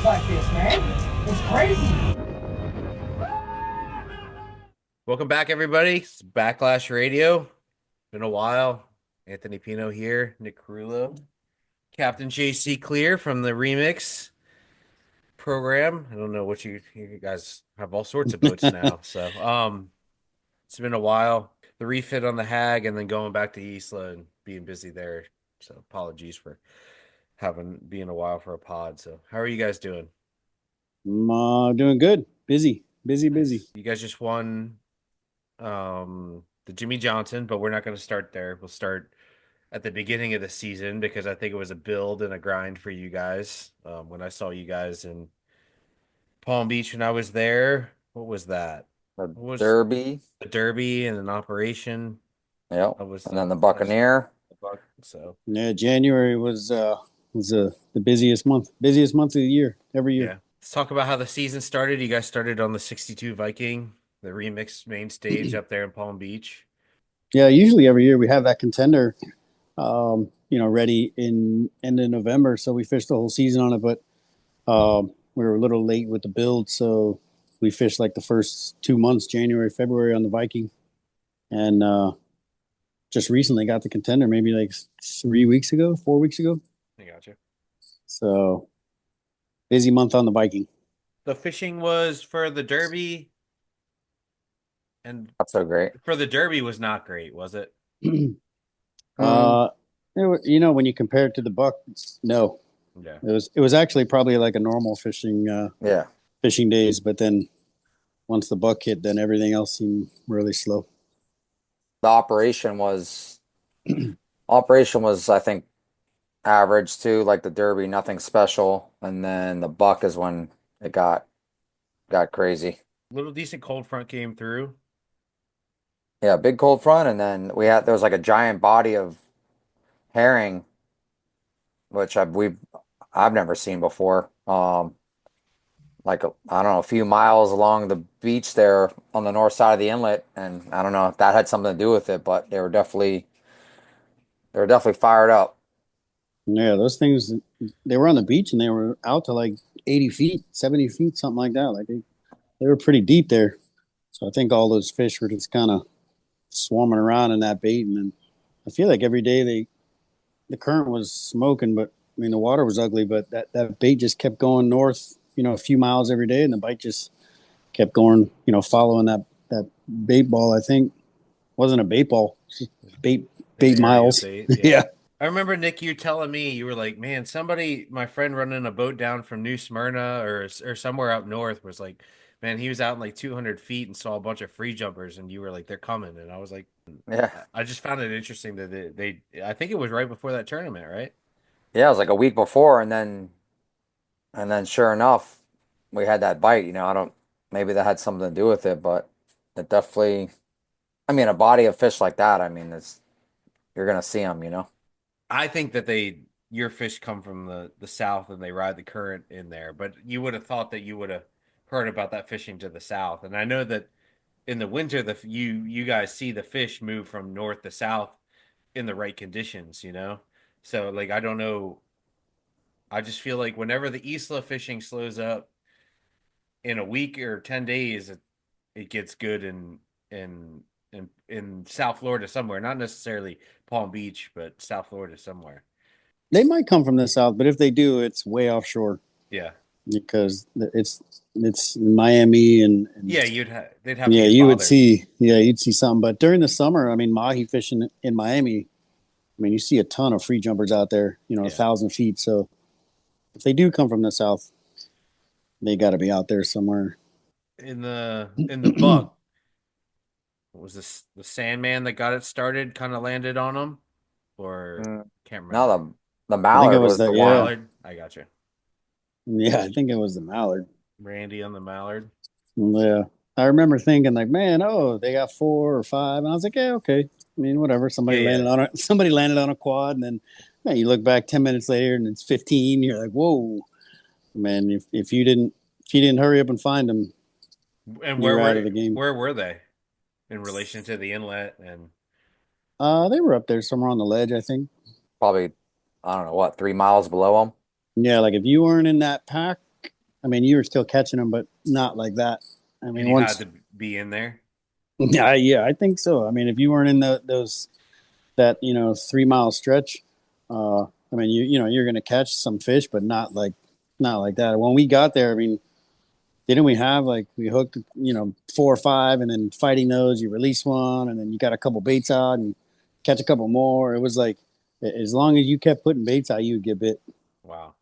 numbers like this, man. It's crazy. Welcome back, everybody. It's Backlash Radio. Been a while. Anthony Pino here, Nick Carullo, Captain JC Cleare from the Remix program. I don't know what you guys have all sorts of boats now. So it's been a while. The refit on the Hag and then going back to Isla and being busy there. So apologies for having being a while for a pod. So how are you guys doing? Doing good. Busy, busy, busy. Nice. You guys just won the Jimmy Johnson, but we're not going to start there. We'll start at the beginning of the season because I think it was a build and a grind for you guys. When I saw you guys in Palm Beach when I was there, what was that? The What was Derby, the Derby and an operation? yep, That was and then the last Buccaneer. buck. So Yeah, January was the busiest month of the year, every yeah, year. let's talk about how the season started. You guys started on the 62 Viking, the remix main stage up there in Palm Beach. Yeah, usually every year we have that contender, ready in end of November. So we fished the whole season on it, but we were a little late with the build, so we fished like the first 2 months, January, February, on the Viking, and just recently got the contender, maybe like 3 weeks ago, 4 weeks ago. I gotcha. So busy month on the Viking. The fishing was for the Derby, and Not so great. for the Derby was not great, was it? Uh, when you compare it to the buck, no, Yeah. it was actually probably like a normal Yeah, fishing days, but then once the buck hit, then everything else seemed really slow. the operation was I think average too, like the Derby, nothing special, and then the Buck is when it got crazy. Little decent cold front came through. Yeah, big cold front, and then there was like a giant body of herring, which I've never seen before. Like I don't know, a few miles along the beach there on the north side of the inlet, and I don't know if that had something to do with it, but they were definitely fired up. Yeah, those things, they were on the beach and they were out to like 80 feet, 70 feet, something like that. Like they were pretty deep there. So I think all those fish were just kind of swarming around in that bait. And then I feel like every day the current was smoking, but I mean, the water was ugly, but that bait just kept going north, a few miles every day. And the bite just kept going, following that bait ball. I think wasn't a bait ball, just bait Area miles. bait, Yeah. I remember, Nick, you telling me you were like, man, my friend running a boat down from New Smyrna or somewhere up north was like, man, he was out in like 200 feet and saw a bunch of free jumpers, and you were like, they're coming. And I was like, Yeah, I just found it interesting that I think it was right before that tournament, right? yeah, it was like a week before, and then sure enough, we had that bite. I don't maybe that had something to do with it, but it definitely. I mean, a body of fish like that. I mean, it's you're gonna see them. I think that your fish come from the south and they ride the current in there, but you would have thought that you would have heard about that fishing to the south. And I know that in the winter, you guys see the fish move from north to south in the right conditions. So like I don't know, I just feel like whenever the Isla fishing slows up in a week or 10 days, it gets good in South Florida somewhere, not necessarily Palm Beach, but South Florida somewhere. They might come from the south, but if they do, it's way offshore Yeah. because it's Miami and Yeah, they'd have to yeah, get bothered. you'd see some. But during the summer, I mean, mahi fishing in Miami, I mean, you see a ton of free jumpers out there, Yeah. 1,000 feet. So if they do come from the south, they got to be out there somewhere. In the buck, what was this the Sandman that got it started kind of landed on him? Or Mm. can't No, remember. the I think it mallard was was the the one. Mallard. I got you. I think it was the mallard. Randy on the Mallard. Yeah. I remember thinking like, man, oh, they got 4 or 5, and I was like, yeah, okay. I mean, whatever. Yeah, yeah. Somebody landed on a quad, and then you look back 10 minutes later, and it's 15. You're like, whoa, man! If you didn't hurry up and find them, And you were out of the game. where were they in relation to the inlet and They were up there somewhere on the ledge, I think. Probably, I don't know what, 3 miles below them. Yeah, like if you weren't in that pack, I mean, you were still catching them, but not like that. I mean, And you once had to be in there. yeah, I think so. I mean, if you weren't in that 3 mile stretch, I mean, you're going to catch some fish, but not like that. When we got there, I mean, didn't we have we hooked 4 or 5, and then fighting those, you release one, and then you got a couple baits out and catch a couple more. It was like as long as you kept putting baits out, you would get bit. Wow.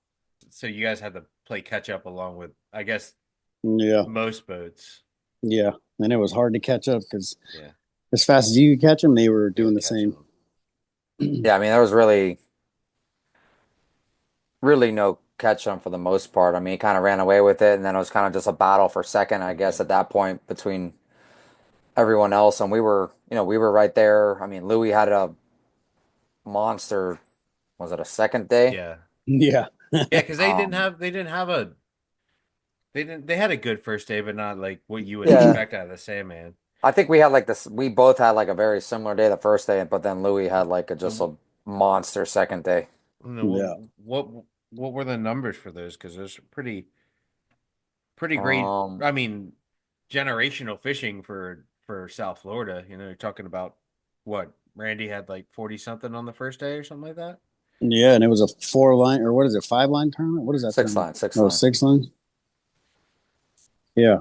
So you guys had to play catch up along with, I guess, Yeah, most boats. yeah, and it was hard to catch up because Yeah. as fast as you could catch them, they were They were doing the catching same. them. Yeah, I mean, there was really no catch on for the most part. I mean, he kind of ran away with it, and then it was kind of just a battle for second, I guess, at that point between everyone else. And we were right there. I mean, Louis had a monster. Was it a second day? Yeah. Yeah, Yeah, because they didn't Um, have they had a good first day, but not like what you would Yeah. expect out of the Sandman. I think we had like this. We both had like a very similar day the first day, but then Louis had like just a monster second day. yeah. What were the numbers for those? Because those are pretty great. Um, I mean, generational fishing for South Florida. You're talking about what Randy had like 40 something on the first day or something like that. Yeah, and it was a 4 line, or what is it, 5 line tournament? What is that six tournament? line, six Oh, line. 6 line. Yeah,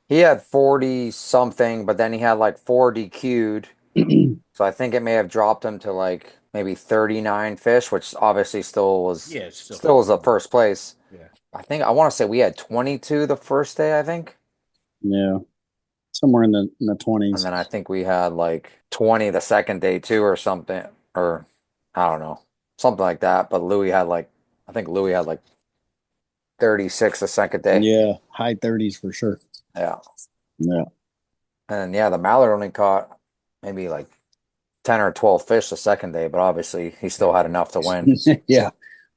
He had 40 something, but then he had like 4 DQ'd. So I think it may have dropped him to like maybe 39 fish, which obviously still was Yeah, it's still still was the fun. first place. Yeah. I want to say we had 22 the first day, I think. yeah, somewhere in the And 20s. then I think we had like 20 the second day too or something, or I don't know, something like that. But I think Louis had like 36 the second day. Yeah, high 30s for sure. Yeah. Yeah, And yeah, the mallard only caught maybe like 10 or 12 fish the second day, but obviously he still had enough to win. yeah.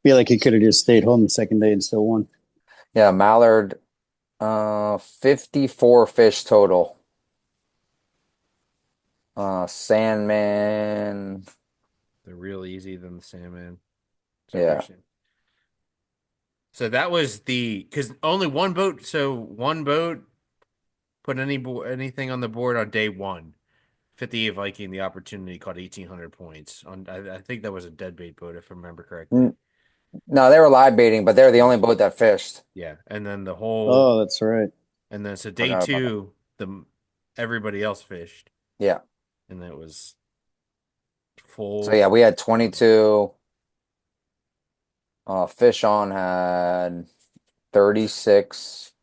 Feel like he could have just stayed home the second day and still won. Yeah, mallard, 54 fish total. Sandman, They're real easy than the Sandman. yeah. So that was because only one boat. So one boat put anything on the board on day one. 58 Viking, the opportunity caught 1,800 points. I think that was a deadbait boat, if I remember correctly. No, they were live baiting, but they're the only boat that fished. Yeah, and then the whole. Oh, that's right. And then so day Forgot about two, everybody else fished, Yeah. and it was full. So yeah, we had 22. Fish on had 36.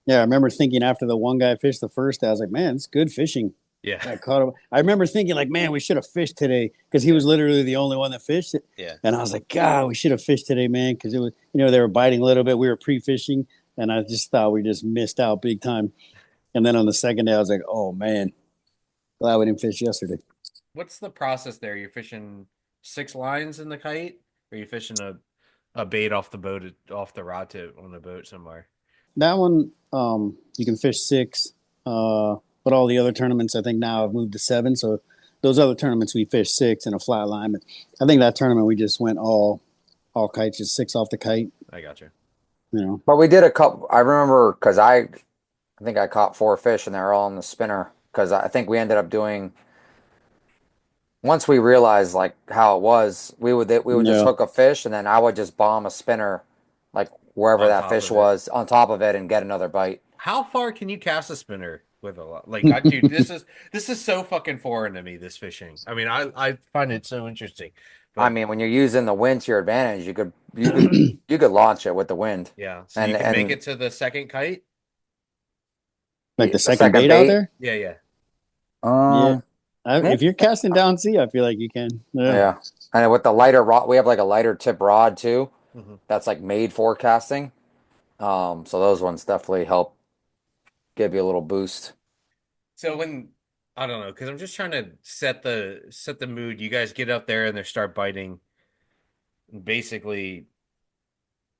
Yeah, I remember thinking after the one guy fished the first day, I was like, man, it's good fishing. Yeah, I caught him. I remember thinking like, man, we should have fished today because he was literally the only one that fished it. yeah. And I was like, God, we should have fished today, man, because it was, they were biting a little bit. We were pre-fishing, and I just thought we just missed out big time. And then on the second day, I was like, oh man, glad we didn't fish yesterday. What's the process there? You're fishing 6 lines in the kite, or are you fishing a bait off the boat, off the rod tip on the boat somewhere? That one, you can fish 6, but all the other tournaments, I think now have moved to 7. So those other tournaments, we fished 6 in a flat line. But I think that tournament we just went all kites, just 6 off the kite. I got you. But we did a couple. I remember because I think I caught 4 fish and they were all on the spinner because I think we ended up doing. Once we realized like how it was, we would just hook a fish and then I would just bomb a spinner, like wherever On that top fish of it. was on top of it and get another bite. How far can you cast a spinner with a lot? Like, dude, this is so fucking foreign to me. This fishing. I mean, I find it so interesting. But, I mean, when you're using the wind to your advantage, you could launch it with the wind. yeah, so you can make it to the second kite. Like the second bait out there? Yeah, yeah. Yeah. If you're casting down sea, I feel like you can. Yeah. And with the lighter rod, we have like a lighter tip rod too. Mm-hmm. That's like made for casting. So those ones definitely help give you a little boost. So I don't know, because I'm just trying to set the mood. You guys get up there and they start biting. And basically,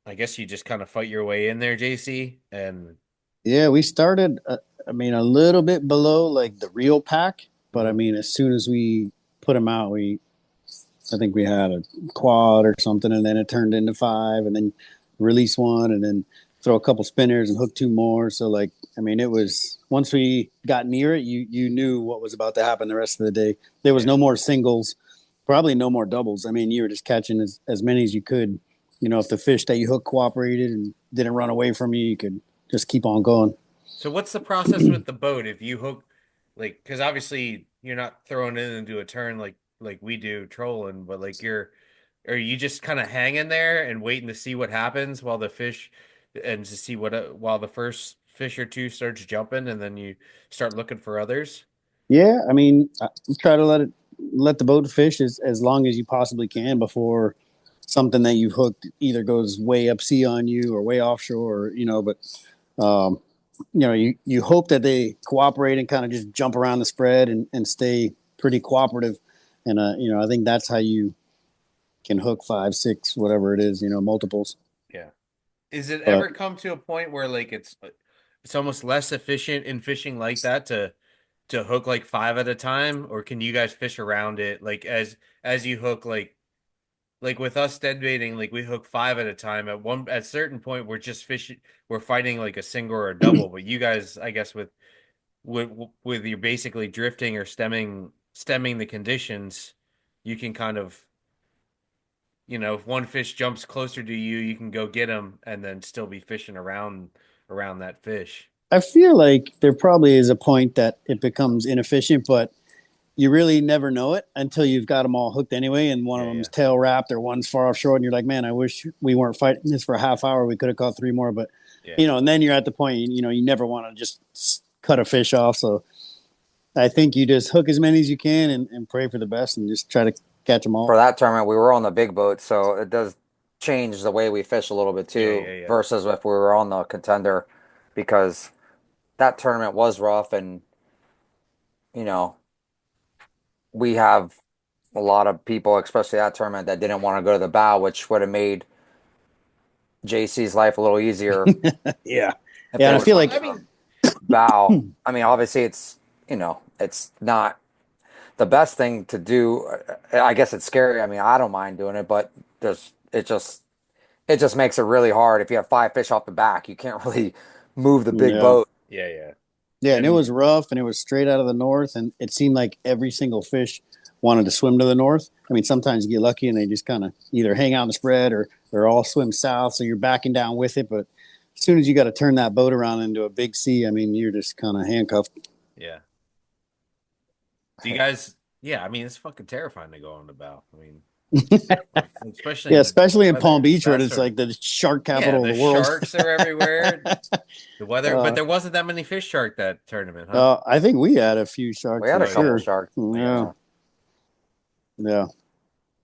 I guess you just kind of fight your way in there, JC. And yeah, we started. A little bit below like the real pack, but I mean, as soon as we put them out, I think we had a quad or something, and then it turned into 5, and then release one, and then throw a couple spinners and hook two more. So like, I mean, it was once we got near it, you knew what was about to happen the rest of the day. There was no more singles, probably no more doubles. I mean, you were just catching as many as you could. You know, if the fish that you hooked cooperated and didn't run away from you, you could just keep on going. So what's the process with the boat if you hook, like, because obviously you're not throwing it into a turn like we do trolling, but like are you just kind of hanging there and waiting to see what happens while the fish and to see what while the first fish or two starts jumping and then you start looking for others? Yeah, I mean, I try to let the boat fish as long as you possibly can before something that you've hooked either goes way up sea on you or way offshore, or, you know. But um, you know, you hope that they cooperate and kind of just jump around the spread and stay pretty cooperative. And you know, I think that's how you can hook 5, 6, whatever it is, you know, multiples. Yeah. Is it But ever come to a point where like it's almost less efficient in fishing like that to hook like 5 at a time, or can you guys fish around it like as you hook like with us dead baiting, like we hook 5 at a time. At certain point, we're just fishing, we're fighting like a single or a double. But you guys, I guess, with you basically drifting or stemming the conditions, you can kind of, you know, if one fish jumps closer to you, you can go get him and then still be fishing around that fish. I feel like there probably is a point that it becomes inefficient, but you really never know it until you've got them all hooked anyway, and one of them's tail wrapped or one's far offshore, and you're like, man, I wish we weren't fighting this for a half hour. We could have caught 3 more, but you know, and then you're at the point, you know, you never want to just cut a fish off. So I think you just hook as many as you can and pray for the best and just try to catch them all. For that tournament, we were on the big boat, so it does change the way we fish a little bit too, versus if we were on the contender, because that tournament was rough, and you know, we have a lot of people, especially that tournament, that didn't want to go to the bow, which would have made JC's life a little easier. Yeah. Yeah, I feel like bow. I mean, obviously it's, you know, it's not the best thing to do. I guess it's scary. I mean, I don't mind doing it, but it just makes it really hard. If you have 5 fish off the back, you can't really move the big boat. Yeah, and it was rough, and it was straight out of the north, and it seemed like every single fish wanted to swim to the north. I mean, sometimes you get lucky and they just kind of either hang out in the spread or all swim south, so you're backing down with it. But as soon as you got to turn that boat around into a big sea, I mean, you're just kind of handcuffed. Yeah. Do you guys? Yeah, I mean, it's fucking terrifying to go on the bow. I mean, especially in Palm Beach, where it's like the shark capital of the world. Sharks are everywhere. The weather, but there wasn't that many fish shark that tournament, huh? I think we had a few sharks. We had a couple sharks. Yeah.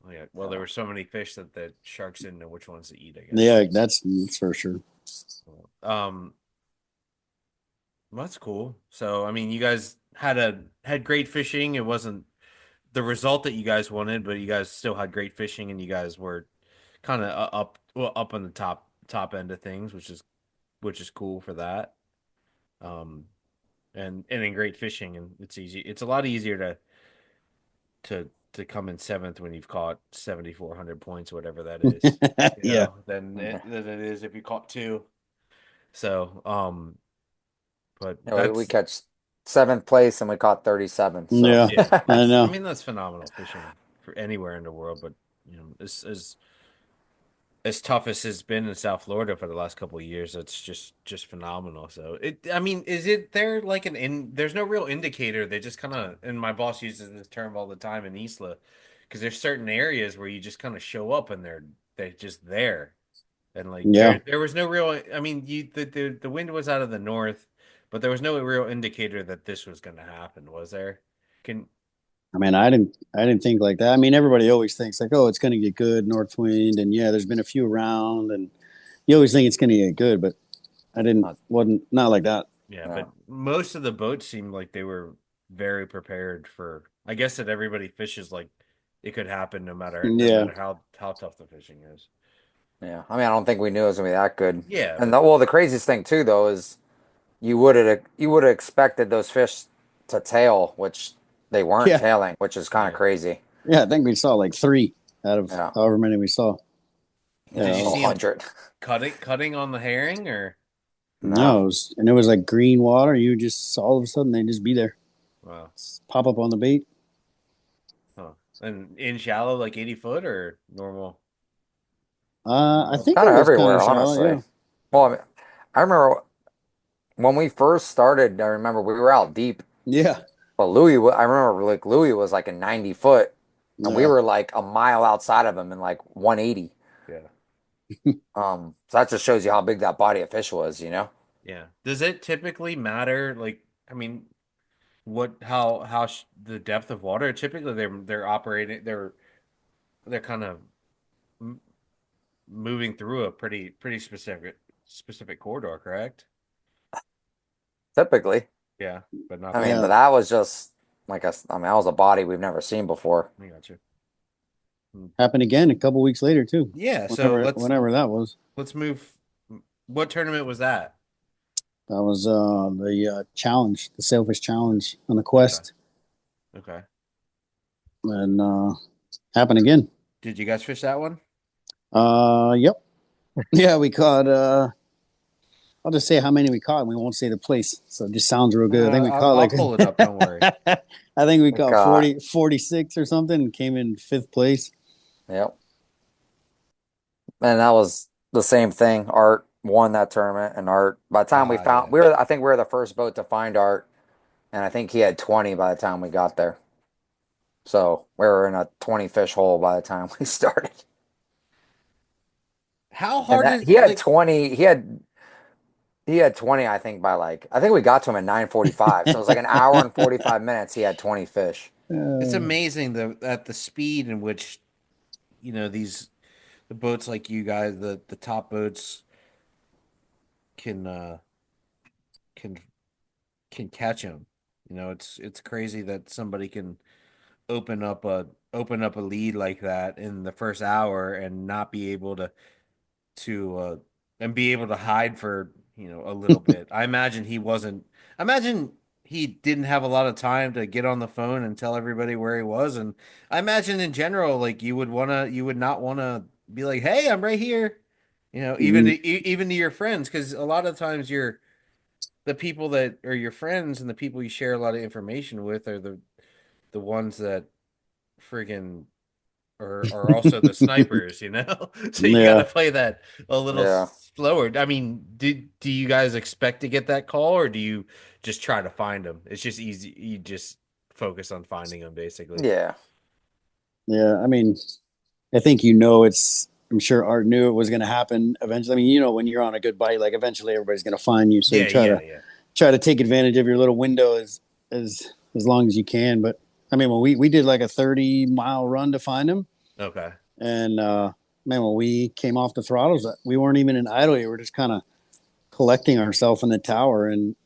Oh, yeah. Well, there were so many fish that the sharks didn't know which ones to eat, I guess. Yeah, that's for sure. Well, that's cool. So, I mean, you guys had great fishing. It wasn't the result that you guys wanted, but you guys still had great fishing, and you guys were kind of up on the top end of things, which is cool for that. And in great fishing, and it's easy. It's a lot easier to come in 7th when you've caught 7,400 points, whatever that is. Than it is if you caught 2. So, but we catch 7th place and we caught 37. So. Yeah, I know. I mean, that's phenomenal fishing for anywhere in the world, but you know, as tough as it's been in South Florida for the last couple of years, it's just phenomenal. So I mean, is it there like there's no real indicator. They just kind of, and my boss uses this term all the time in Isla, because there's certain areas where you just kind of show up and they're just there. And like there was no real, I mean, the wind was out of the north, but there was no real indicator that this was going to happen, was there? I mean, I didn't think like that. I mean, everybody always thinks like, oh, it's going to get good north wind, and there's been a few around, and you always think it's going to get good, but wasn't like that. Yeah, but most of the boats seemed like they were very prepared for. I guess that everybody fishes like it could happen no matter how tough the fishing is. Yeah, I mean, I don't think we knew it was gonna be that good. Yeah, and the craziest thing too, though, is you would have expected those fish to tail, which they weren't tailing, which is kind of crazy. Yeah, I think we saw like 3 out of however many we saw. Did you Yeah, see him 100. cutting on the herring or? no, No. it was like green water. You just all of a sudden they just be there, Wow. pop up on the bait. Huh. And in shallow, like 80 foot or normal? I think Kind it of was kind everywhere, of shallow. honestly. Yeah, Well, I remember when we first started, I remember we were out deep, yeah, but I remember like Louis was like a 90 foot, and we yeah. were like a mile outside of him in like 180. Yeah. So that just shows you how big that body of fish was, you know? Yeah. Does it typically matter? Like, I mean, the depth of water? Typically, they're operating. They're kind of m moving through a pretty specific corridor, correct? Typically. Yeah, but not I for mean, Yeah. but that was just like I mean, that was a body we've never seen before. I got you. Hmm. Happened again a couple weeks later too. Yeah. So Whenever that was. let's move. What tournament was that? That was the challenge, the sailfish challenge on the Okay. quest, Okay. and happened again. Did you guys fish that one? Yep, yeah, we caught. I'll just say how many we caught, and we won't say the place, so it just sounds real good. I think we caught I'll like pull it up. Don't worry. I think we caught God. 46 or something, and came in 5th place. Yep. And that was the same thing. Art won that tournament, and Art, by the time we found, Yeah. I think we were the first boat to find Art, and I think he had 20 by the time we got there. So we were in a 20 fish hole by the time we started. How And hard is he had like 20, he had 20, I think, by like, I think we got to him at 9:45. So it was like an hour and 45 minutes. He had 20 fish. it's Uh, amazing at the speed in which the boats like you guys, the top boats can can can catch them. It's crazy that somebody can open up a lead like that in the first hour and not be able to and be able to hide for, a little bit. I imagine he didn't have a lot of time to get on the phone and tell everybody where he was. And I imagine in general, like you would not want to be like, "Hey, I'm right here." Even to your friends, because a lot of times the people that are your friends and the people you share a lot of information with are the ones that friggin' are also the snipers, you know? So you got to yeah, play that a little Yeah. slower. I mean, do you guys expect to get that call or do you just try to find them? It's just easy. You just focus on finding them basically. Yeah. yeah. I mean, I think it's. I'm sure Art knew it was going to happen eventually. I mean, when you're on a good bite, like eventually everybody's going to find you. So you Yeah, yeah, yeah. try to take advantage of your little window as long as you can. But I mean, when we did like a 30-mile run to find him, Okay. and man, when we came off the throttles, we weren't even in idle. We were just kind of collecting ourselves in the tower. And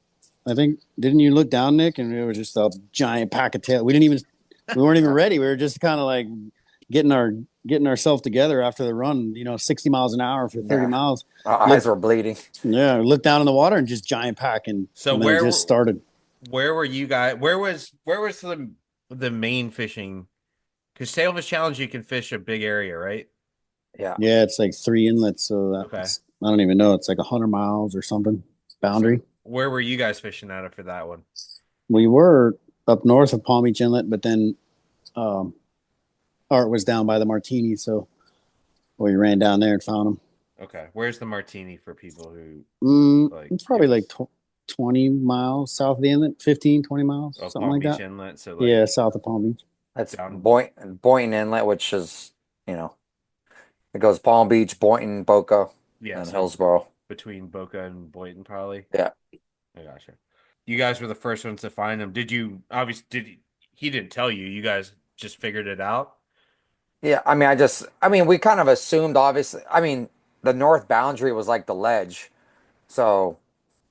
I think didn't you look down, Nick? And it was just a giant pack of tail. We weren't even ready. We were just kind of like getting ourselves together after the run. 60 miles an hour for 30 Nah. miles. Our eyes were bleeding. Yeah, look down in the water and just giant pack, and So then it just started. where were you guys? Where was the main fishing? Because Sailfish Challenge, you can fish a big area, right? Yeah. Yeah, it's like 3 inlets, so Okay. I don't even know. It's like 100 miles or something boundary. Where were you guys fishing out of for that one? We were up north of Palm Beach Inlet, but then um, Art was down by the Martini, so we ran down there and found him. Okay. Where's the Martini for people who It's probably like 20 miles south of the inlet, 15, 20 miles, something Palm like Beach that. Inlet? So Yeah, south of Palm Beach. That's down. Boynton Inlet, which is, it goes Palm Beach, Boynton, Boca, Yeah, and so Hillsborough. between Boca and Boynton, probably. Yeah. I gotcha. You guys were the first ones to find him. He didn't tell you. You guys just figured it out? Yeah, I mean, we kind of assumed, obviously, I mean, the north boundary was like the ledge. So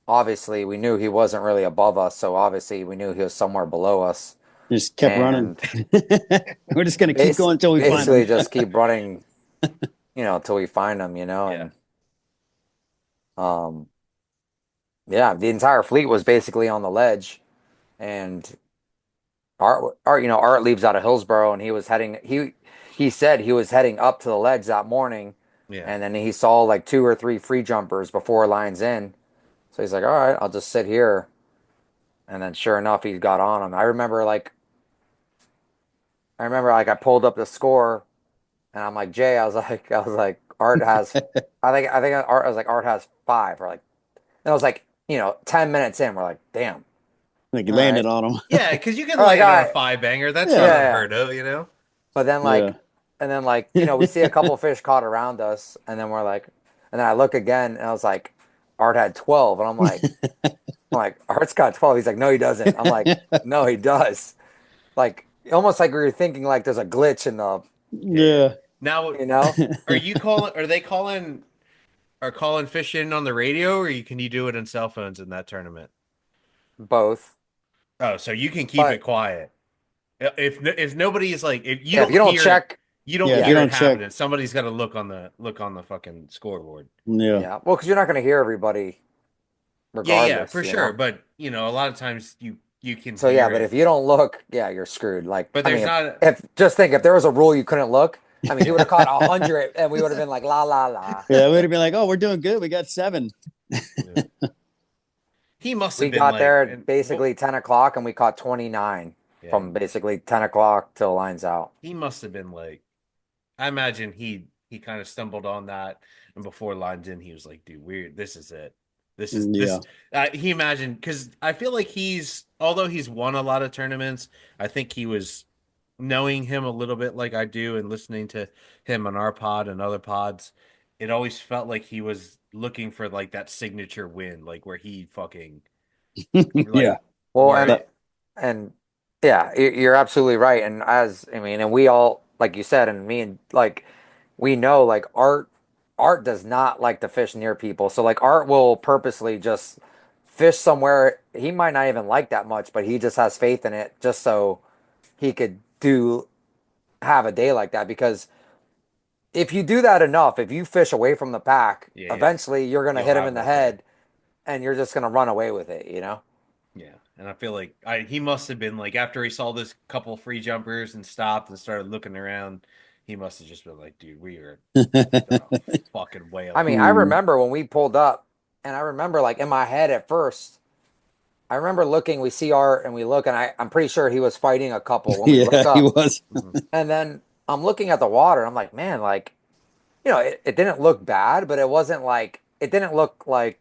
obviously we knew he wasn't really above us. So obviously we knew he was somewhere below us. Just kept running. And We're just going to keep going until we find basically him. just keep running, until we find him, Yeah. and um, yeah, the entire fleet was basically on the ledge, and Art leaves out of Hillsborough, and he said he was heading up to the ledge that morning Yeah. And then he saw like 2 or 3 free jumpers before lines in. So he's like, all right, I'll just sit here. And then sure enough, he got on him. I pulled up the score and I'm like, Jay, I was like, Art has, I think Art, I was like, Art has 5 or like, and I was like, 10 minutes in, we're like, damn. Like you All landed right. on them. Yeah, because you can Or like, land all on a right. 5-banger. That's Yeah. not Yeah, yeah. unheard of, you know? But then Yeah. we see a couple fish caught around us, and then we're like, and then I look again, and I was like, Art had 12, and I'm like, Art's got 12. He's like, no, he doesn't. I'm like, no, he does. Like, almost like we were thinking like there's a glitch in the, Yeah. Now, you know, are they calling fish in on the radio, or can you do it in cell phones in that tournament? both. Oh, so you can keep it But quiet. If nobody's like, if you yeah, if don't you don't hear it, check, you don't Yeah, if yeah, you hear it don't check. happening. Somebody's got to look on the fucking scoreboard. Yeah. yeah. Well, because you're not going to hear everybody Yeah, regardless, for you sure. know. But a lot of times you can So yeah, hear but it. if you don't look, yeah, you're screwed. Like, But I there's mean, not. if just think if there was a rule you couldn't look, I mean, he would have caught 100, and we would have been like, la la la. Yeah, we'd have been like, oh, we're doing good. We got 7. He must have We been got like, there and at basically 10 o'clock, and we caught 29 yeah, from basically 10 o'clock till lines out. he must have been like. I imagine he kind of stumbled on that, and before lines in, he was like, "Dude, weird. This is it. This is Yeah. this." He imagined because I feel like although he's won a lot of tournaments, I think he was knowing him a little bit like I do, and listening to him on our pod and other pods. It always felt like he was looking for like that signature win, like where he fucking like Yeah. Well, where That, and yeah, you're absolutely right. And and we all, like you said, and me and like, we know like Art does not like to fish near people. So like Art will purposely just fish somewhere he might not even like that much, but he just has faith in it just so he could have a day like that because if you do that enough, if you fish away from the pack, yeah, eventually you're going to you'll hit him have in the that day. head and you're just going to run away with it, you know? Yeah, and I feel like he must have been like after he saw this couple free jumpers and stopped and started looking around, he must have just been like, "Dude, we are gonna fucking whale I mean, him." I remember when we pulled up, and I remember like in my head at first, I remember looking, we see Art and we look, and I'm pretty sure he was fighting a couple when we look yeah, he up. was. Mhm. And then I'm looking at the water, and I'm like, man, like, it didn't look bad, but it didn't look like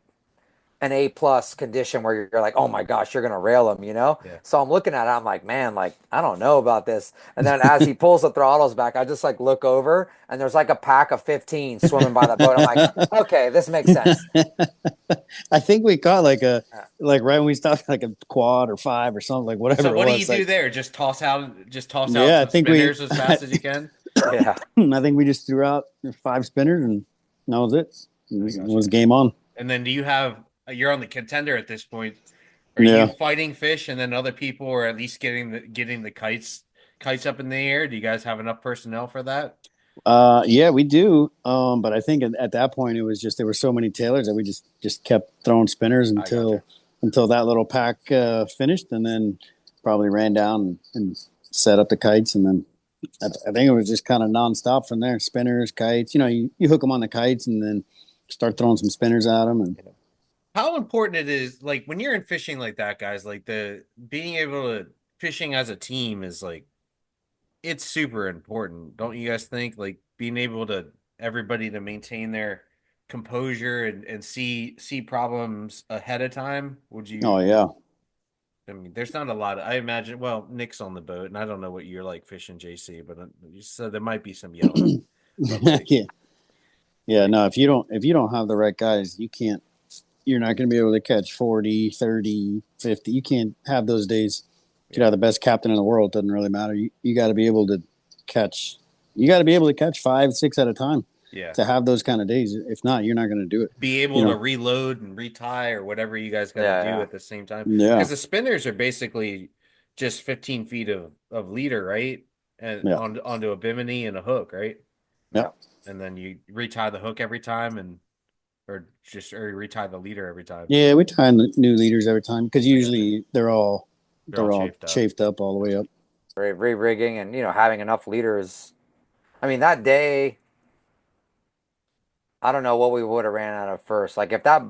an A+ condition where you're like, oh my gosh, you're gonna rail him, you know? Yeah. So I'm looking at it, I'm like, man, like I don't know about this. And then as he pulls the throttles back, I just like look over and there's like a pack of 15 swimming by the boat. I'm like, okay, this makes sense. I think we caught Uh, like right when we stopped like a quad or 5 or something, like whatever So it what do you was. do Like, there? Just toss out yeah, some spinners as fast as you can. yeah. I think we just threw out 5 spinners and that was it. It was game on. And then you're on the contender at this point. Are you Yeah. fighting fish and then other people are at least getting the kites up in the air? Do you guys have enough personnel for that? Yeah, we do. But I think at that point it was just there were so many tailors that we just kept throwing spinners I gotcha. until that little pack finished, and then probably ran down and set up the kites, and then I think it was just kind of nonstop from there. Spinners, kites. You hook them on the kites, and then start throwing some spinners at them, and How important it is, like when you're in fishing like that, guys, like the being able to fishing as a team is like it's super important, don't you guys think? Like being able to everybody to maintain their composure and see problems ahead of time. Would oh you? yeah, I mean, there's not a lot. I imagine. Well, Nick's on the boat, and I don't know what you're like fishing, JC, but you said there might be some yelling. But like, yeah, yeah. like, No, if you don't have the right guys, you can't. You're not going to be able to catch 40, 30, 50. You can't have those days. You could have the best captain in the world. Doesn't really matter. You got to be able to catch. You got to be able to catch 5, 6 at a time yeah, to have those kind of days. If not, you're not going to do it. be You able to know. reload and retie or whatever you guys got to Yeah, do yeah. at the same time. Yeah. Because the spinners are basically just 15 feet of leader, right? And Yeah. onto a bimini and a hook, right? Yeah. And then you retie the hook every time or retie the leader every time. Yeah. We tie in the new leaders every time because usually they're all chafed up. chafed up all the way up. Re-rigging and having enough leaders. I mean, that day I don't know what we would have ran out of first. Like if that,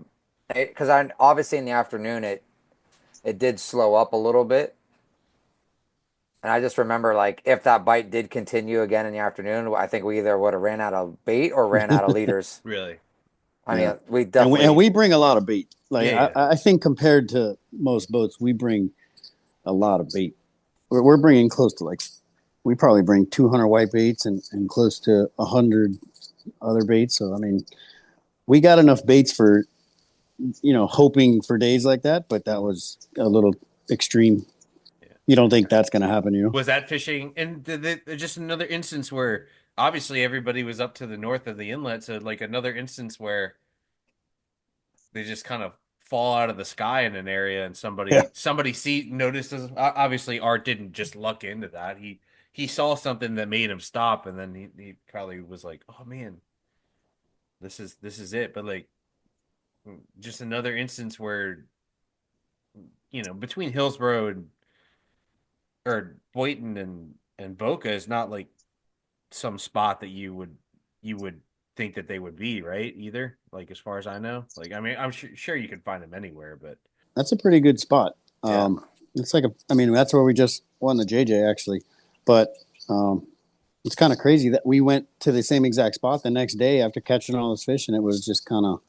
because I obviously in the afternoon it did slow up a little bit, and I just remember like if that bite did continue again in the afternoon, I think we either would have ran out of bait or ran out of leaders. Really? I Yeah. mean, we And definitely, we bring a lot of bait. Like Yeah, yeah. I think compared to most boats, we bring a lot of bait. We're bringing close to like we probably bring 200 white baits and close to 100 other baits. So I mean, we got enough baits for hoping for days like that, but that was a little extreme. Yeah. You don't think that's going to happen, Was that fishing? And just another instance where obviously everybody was up to the north of the inlet, so like another instance where they just kind of fall out of the sky in an area, and Yeah. somebody notices. Obviously, Art didn't just luck into that. He saw something that made him stop, and then he probably was like, "Oh man, this is it." But like, just another instance where between Hillsborough and or Boynton and Boca is not like some spot that you would think that they would be, right? Either, like as far as I know. Like I mean, I'm sure you can find them anywhere, but That's a pretty good spot. Yeah. It's like I mean, that's where we just won the JJ actually, but it's kind of crazy that we went to the same exact spot the next day after catching all those fish, and it was just kind of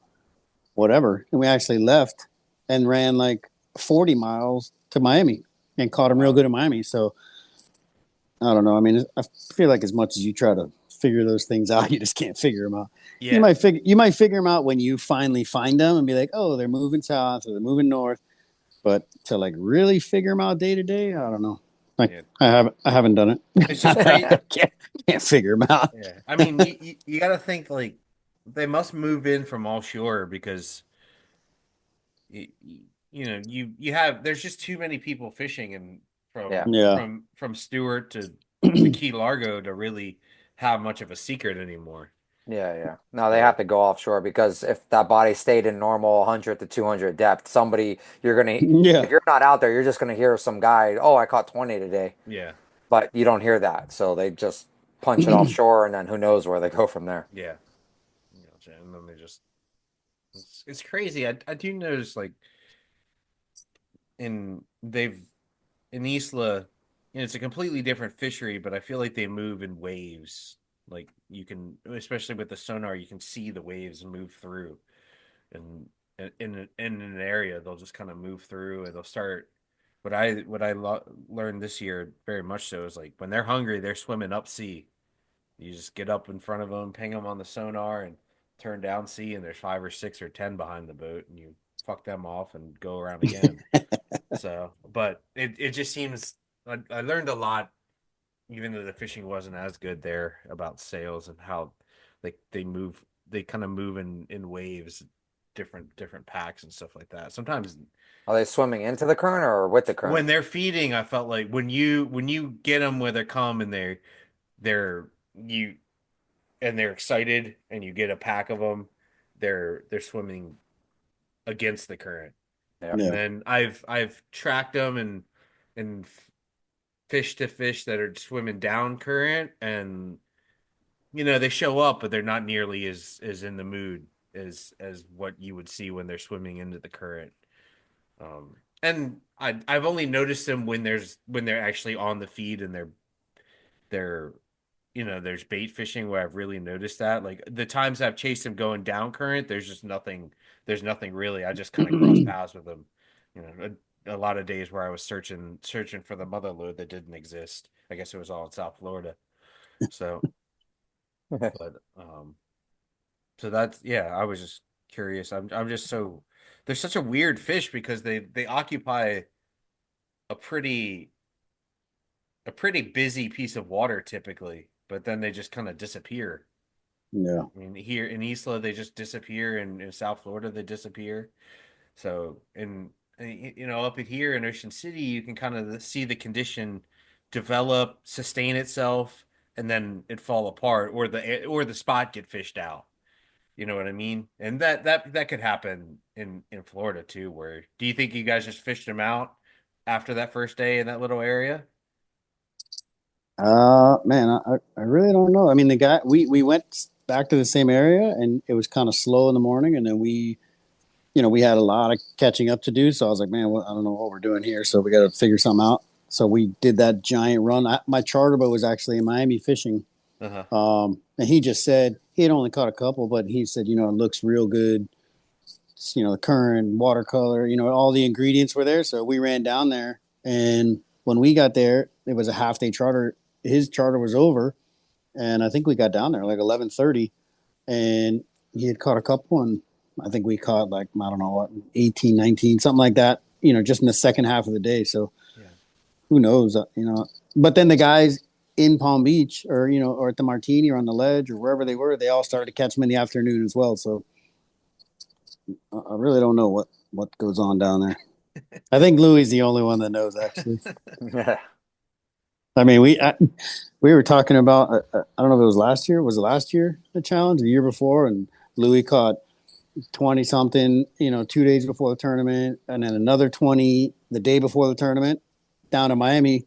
whatever. And we actually left and ran like 40 miles to Miami and caught them real good in Miami. So I don't know. I mean, I feel like as much as you try to figure those things out, you just can't figure them out. yeah, You might figure them out when you finally find them and be like, oh, they're moving south or they're moving north. But to like really figure them out day to day, I don't know. Like Yeah. I haven't done it. It's just great. can't figure them out. Yeah, I mean, you got to think like they must move in from offshore because you, you have there's just too many people fishing and yeah. Yeah. from Stewart to Key Largo to really have much of a secret anymore. Yeah. No, they have to go offshore because if that body stayed in normal 100 to 200 depth, Yeah. if you're not out there, you're just gonna hear some guy, oh, I caught 20 today. Yeah, But you don't hear that. So they just punch it offshore and then who knows where they go from there. yeah. And then they just it's crazy. I do notice like in they've in Isla, it's a completely different fishery, but I feel like they move in waves. Like you can, especially with the sonar, you can see the waves move through, and in an area they'll just kind of move through, and they'll start. What I learned this year very much so is like when they're hungry, they're swimming up sea. You just get up in front of them, ping them on the sonar, and turn down sea, and there's 5 or 6 or 10 behind the boat, and you fuck them off and go around again. So, but it just seems I learned a lot, even though the fishing wasn't as good there about sails and how they kind of move in waves, different packs and stuff like that. Sometimes Are they swimming into the current or with the when current? they're feeding, I felt like when you get them where they come and they're you and they're excited and you get a pack of them, they're swimming against the current. Yeah. And Yeah. then I've tracked them and fish to fish that are swimming down current, and they show up, but they're not nearly as in the mood as what you would see when they're swimming into the current. And I've only noticed them when they're actually on the feed and they're there's bait fishing where I've really noticed that. Like the times I've chased them going down current, there's nothing really. I just kind of cross paths with them. A lot of days where I was searching for the mother lode that didn't exist. I guess it was all in South Florida. So, but so that's yeah. I was just curious. I'm just so they're such a weird fish because they occupy a pretty a pretty busy piece of water typically, but then they just kind of disappear. Yeah. I mean, here in Isla, they just disappear, and in South Florida, they disappear. So, up at here in Ocean City, you can kind of see the condition develop, sustain itself, and then it fall apart, or the spot get fished out. You know what I mean? And that could happen in Florida too. Where do you think you guys just fished them out after that first day in that little area? Man, I really don't know. I mean, the guy we went back to the same area, and it was kind of slow in the morning. And then we had a lot of catching up to do. So I was like, man, I don't know what we're doing here. So we got to figure something out. So we did that giant run. My charter boat was actually in Miami fishing. And he just said he had only caught a couple, but he said, it looks real good. It's, the current, watercolor, all the ingredients were there. So we ran down there, and when we got there, it was a half day charter. His charter was over, and I think we got down there like 11:30, and he had caught a couple, and I think we caught like, I don't know what, 18, 19, something like that, just in the second half of the day. So who knows, but then the guys in Palm Beach or at the Martini or on the ledge or wherever they were, they all started to catch them in the afternoon as well. So I really don't know what goes on down there. I think Louis is the only one that knows, actually. Yeah. I mean, we were talking about, I don't know if it was last year. Was it last year, the challenge, the year before? And Louis caught 20-something, 2 days before the tournament, and then another 20 the day before the tournament down to Miami,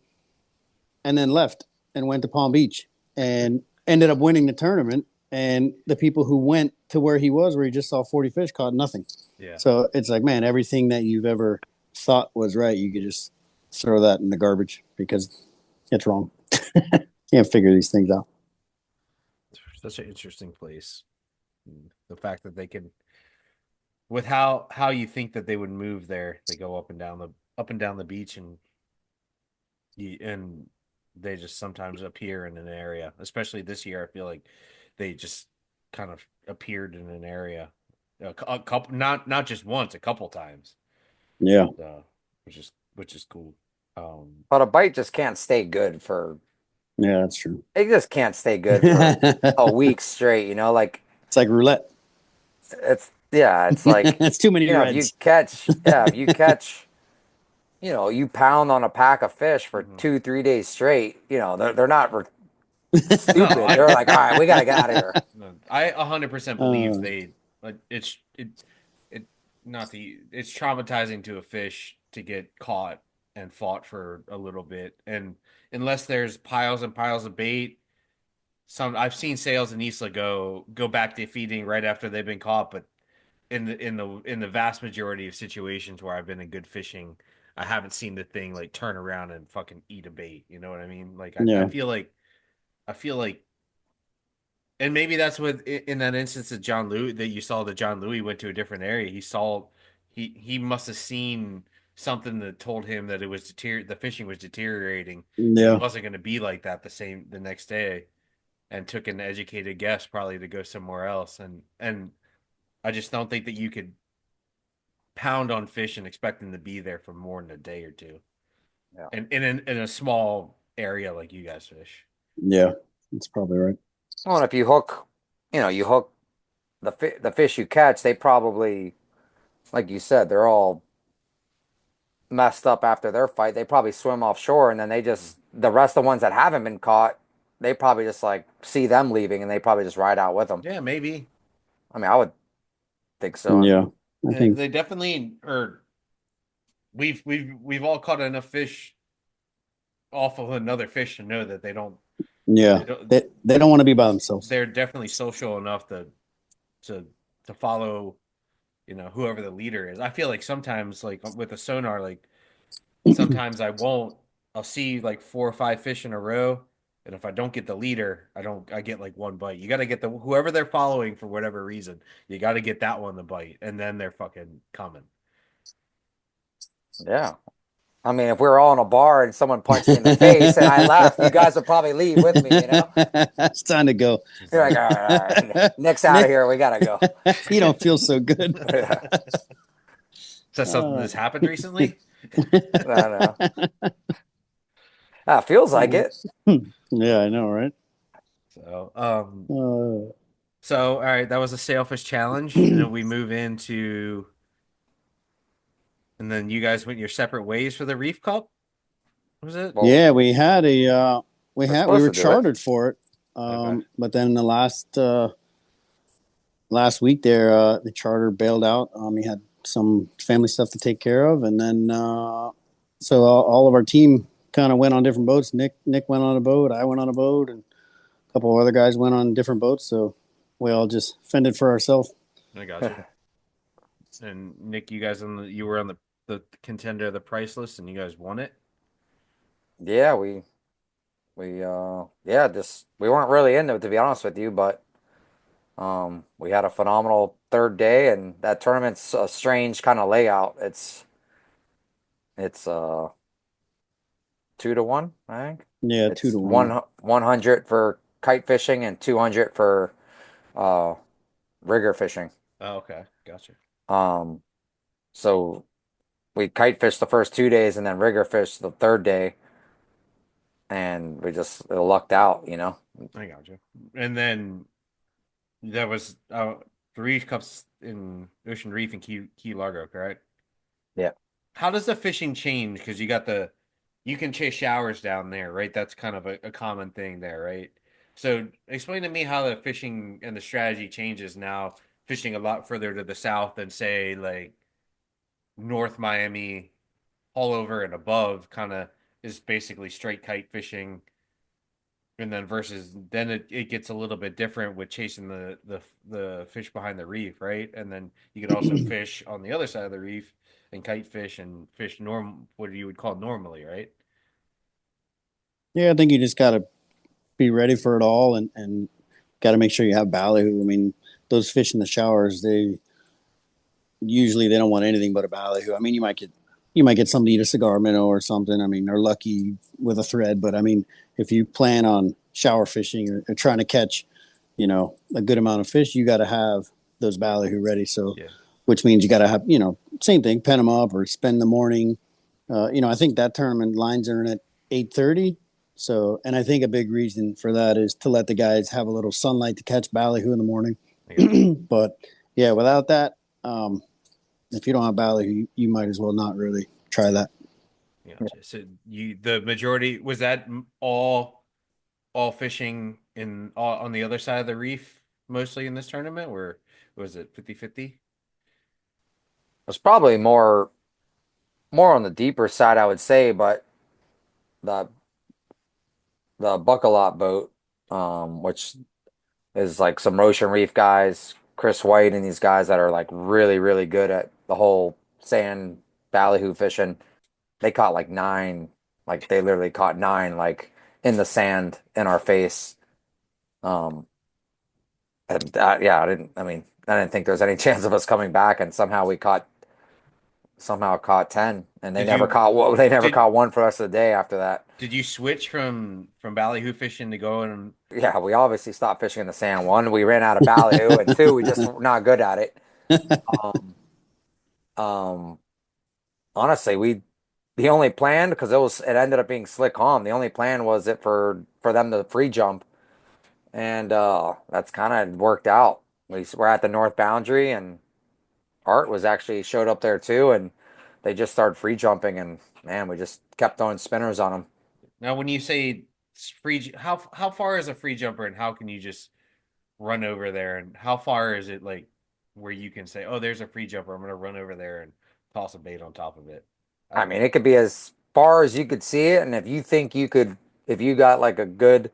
and then left and went to Palm Beach and ended up winning the tournament. And the people who went to where he was, where he just saw 40 fish, caught nothing. Yeah. So it's like, man, everything that you've ever thought was right, you could just throw that in the garbage because it's wrong. Can't figure these things out. Such an interesting place. The fact that they can, with how you think that they would move there, they go up and down the beach, and they just sometimes appear in an area. Especially this year, I feel like they just kind of appeared in an area a couple, not just once, a couple times. Yeah, which is cool. But a bite just can't stay good for. Yeah, that's true. It just can't stay good for a week straight. Like it's like roulette. It's like it's too many reds. If you catch, you pound on a pack of fish for 2-3 days straight. They're not stupid. No, they're like, all right, we gotta get out of here. I 100% believe it's traumatizing to a fish to get caught and fought for a little bit, and unless there's piles and piles of bait, I've seen sails in Isla go back to feeding right after they've been caught, but in the vast majority of situations where I've been in good fishing, I haven't seen the thing like turn around and fucking eat a bait. You know what I mean? Like I feel like, and maybe that's what in that instance of John Louis that you saw that John Louis went to a different area. He must have seen something that told him that it was the fishing was deteriorating. Yeah, it wasn't going to be like that the next day, and took an educated guess probably to go somewhere else. And I just don't think that you could pound on fish and expect them to be there for more than a day or two. Yeah, and in a small area like you guys fish. Yeah, that's probably right. Well, and if you hook the fish you catch, they probably, like you said, they're all messed up after their fight. They probably swim offshore, and then the rest of the ones that haven't been caught, they probably just like see them leaving, and they probably just ride out with them. Yeah, maybe. I mean, I would think so. Yeah, I think they definitely are. We've all caught enough fish off of another fish to know that they don't. Yeah, they don't want to be by themselves. They're definitely social enough to follow, whoever the leader is. I feel like sometimes, like with a sonar, like sometimes I'll see like 4 or 5 fish in a row, and if I don't get the leader, I get like one bite. You got to get whoever they're following for whatever reason. You got to get that one the bite, and then they're fucking coming. Yeah. I mean, if we were all in a bar and someone punched me in the face and I left, you guys would probably leave with me, It's time to go. You're like, all right. Nick's out of here. We got to go. You don't feel so good. Yeah. Is that something that's happened recently? I know. Feels like it. Yeah, I know, right? So, all right, that was a sailfish challenge. And then we move into... And then you guys went your separate ways for the Reef Cup? Was it? Well, yeah, we had we were chartered for it. But then the last week there, the charter bailed out. He had some family stuff to take care of, and then so all of our team kind of went on different boats. Nick went on a boat, I went on a boat, and a couple of other guys went on different boats. So we all just fended for ourselves. I got you. And Nick, you guys you were on the contender of the price list, and you guys won it. Yeah, we just we weren't really into it, to be honest with you, but we had a phenomenal third day, and that tournament's a strange kind of layout. It's 2-1, I think. Yeah, It's 2-1. 100 for kite fishing and 200 for uh rigger fishing. Oh, okay, gotcha. So we kite fished the first 2 days and then rigger fished the third day, and we just lucked out, you know. I got you. And then there was the Reef Cups in Ocean Reef and Key Largo, correct? Yeah. How does the fishing change? Because you can chase showers down there, right? That's kind of a common thing there, right? So explain to me how the fishing and the strategy changes now, fishing a lot further to the south than say like North Miami, all over and above, kind of is basically straight kite fishing. And then versus then it gets a little bit different with chasing the fish behind the reef, right? And then you could also fish on the other side of the reef and kite fish and fish what you would call normally, right? Yeah, I think you just got to be ready for it all, and got to make sure you have ballyhoo. I mean, those fish in the showers, they don't want anything but a ballyhoo. I mean, you might get somebody to eat a cigar minnow or something. I mean, they're lucky with a thread, but I mean, if you plan on shower fishing or trying to catch, a good amount of fish, you got to have those ballyhoo ready. So, Yeah. which means you got to have, same thing, pen them up or spend the morning. I think that tournament lines are in at 8:30. So, and I think a big reason for that is to let the guys have a little sunlight to catch ballyhoo in the morning. But yeah, without that, if you don't have ballyhoo, you might as well not really try that. Gotcha. So the majority was that all fishing on the other side of the reef mostly in this tournament, or was it 50-50? It's probably more on the deeper side, I would say, but the Buckalot boat, which is like some Ocean Reef guys, Chris White and these guys that are like really, really good at the whole sand ballyhoo fishing. They caught like 9, like they literally caught 9 like in the sand in our face. And that, yeah, I didn't think there was any chance of us coming back, and somehow caught 10, and they Did never you caught they never did caught one for the rest of the day after that. did you switch from ballyhoo fishing to going? Yeah, we obviously stopped fishing in the sand. One, we ran out of ballyhoo, and two, we just were not good at it. Um, um, honestly, the only plan, because it ended up being slick calm. The only plan was it for them to free jump, and that's kind of worked out. We're at the north boundary, and Art was actually showed up there too, and they just started free jumping, and man, we just kept throwing spinners on them. Now, when you say free, how far is a free jumper, and how can you just run over there, and how far is it like where you can say, oh, there's a free jumper, I'm gonna run over there and toss a bait on top of it? I mean, it could be as far as you could see it, and if you got like a good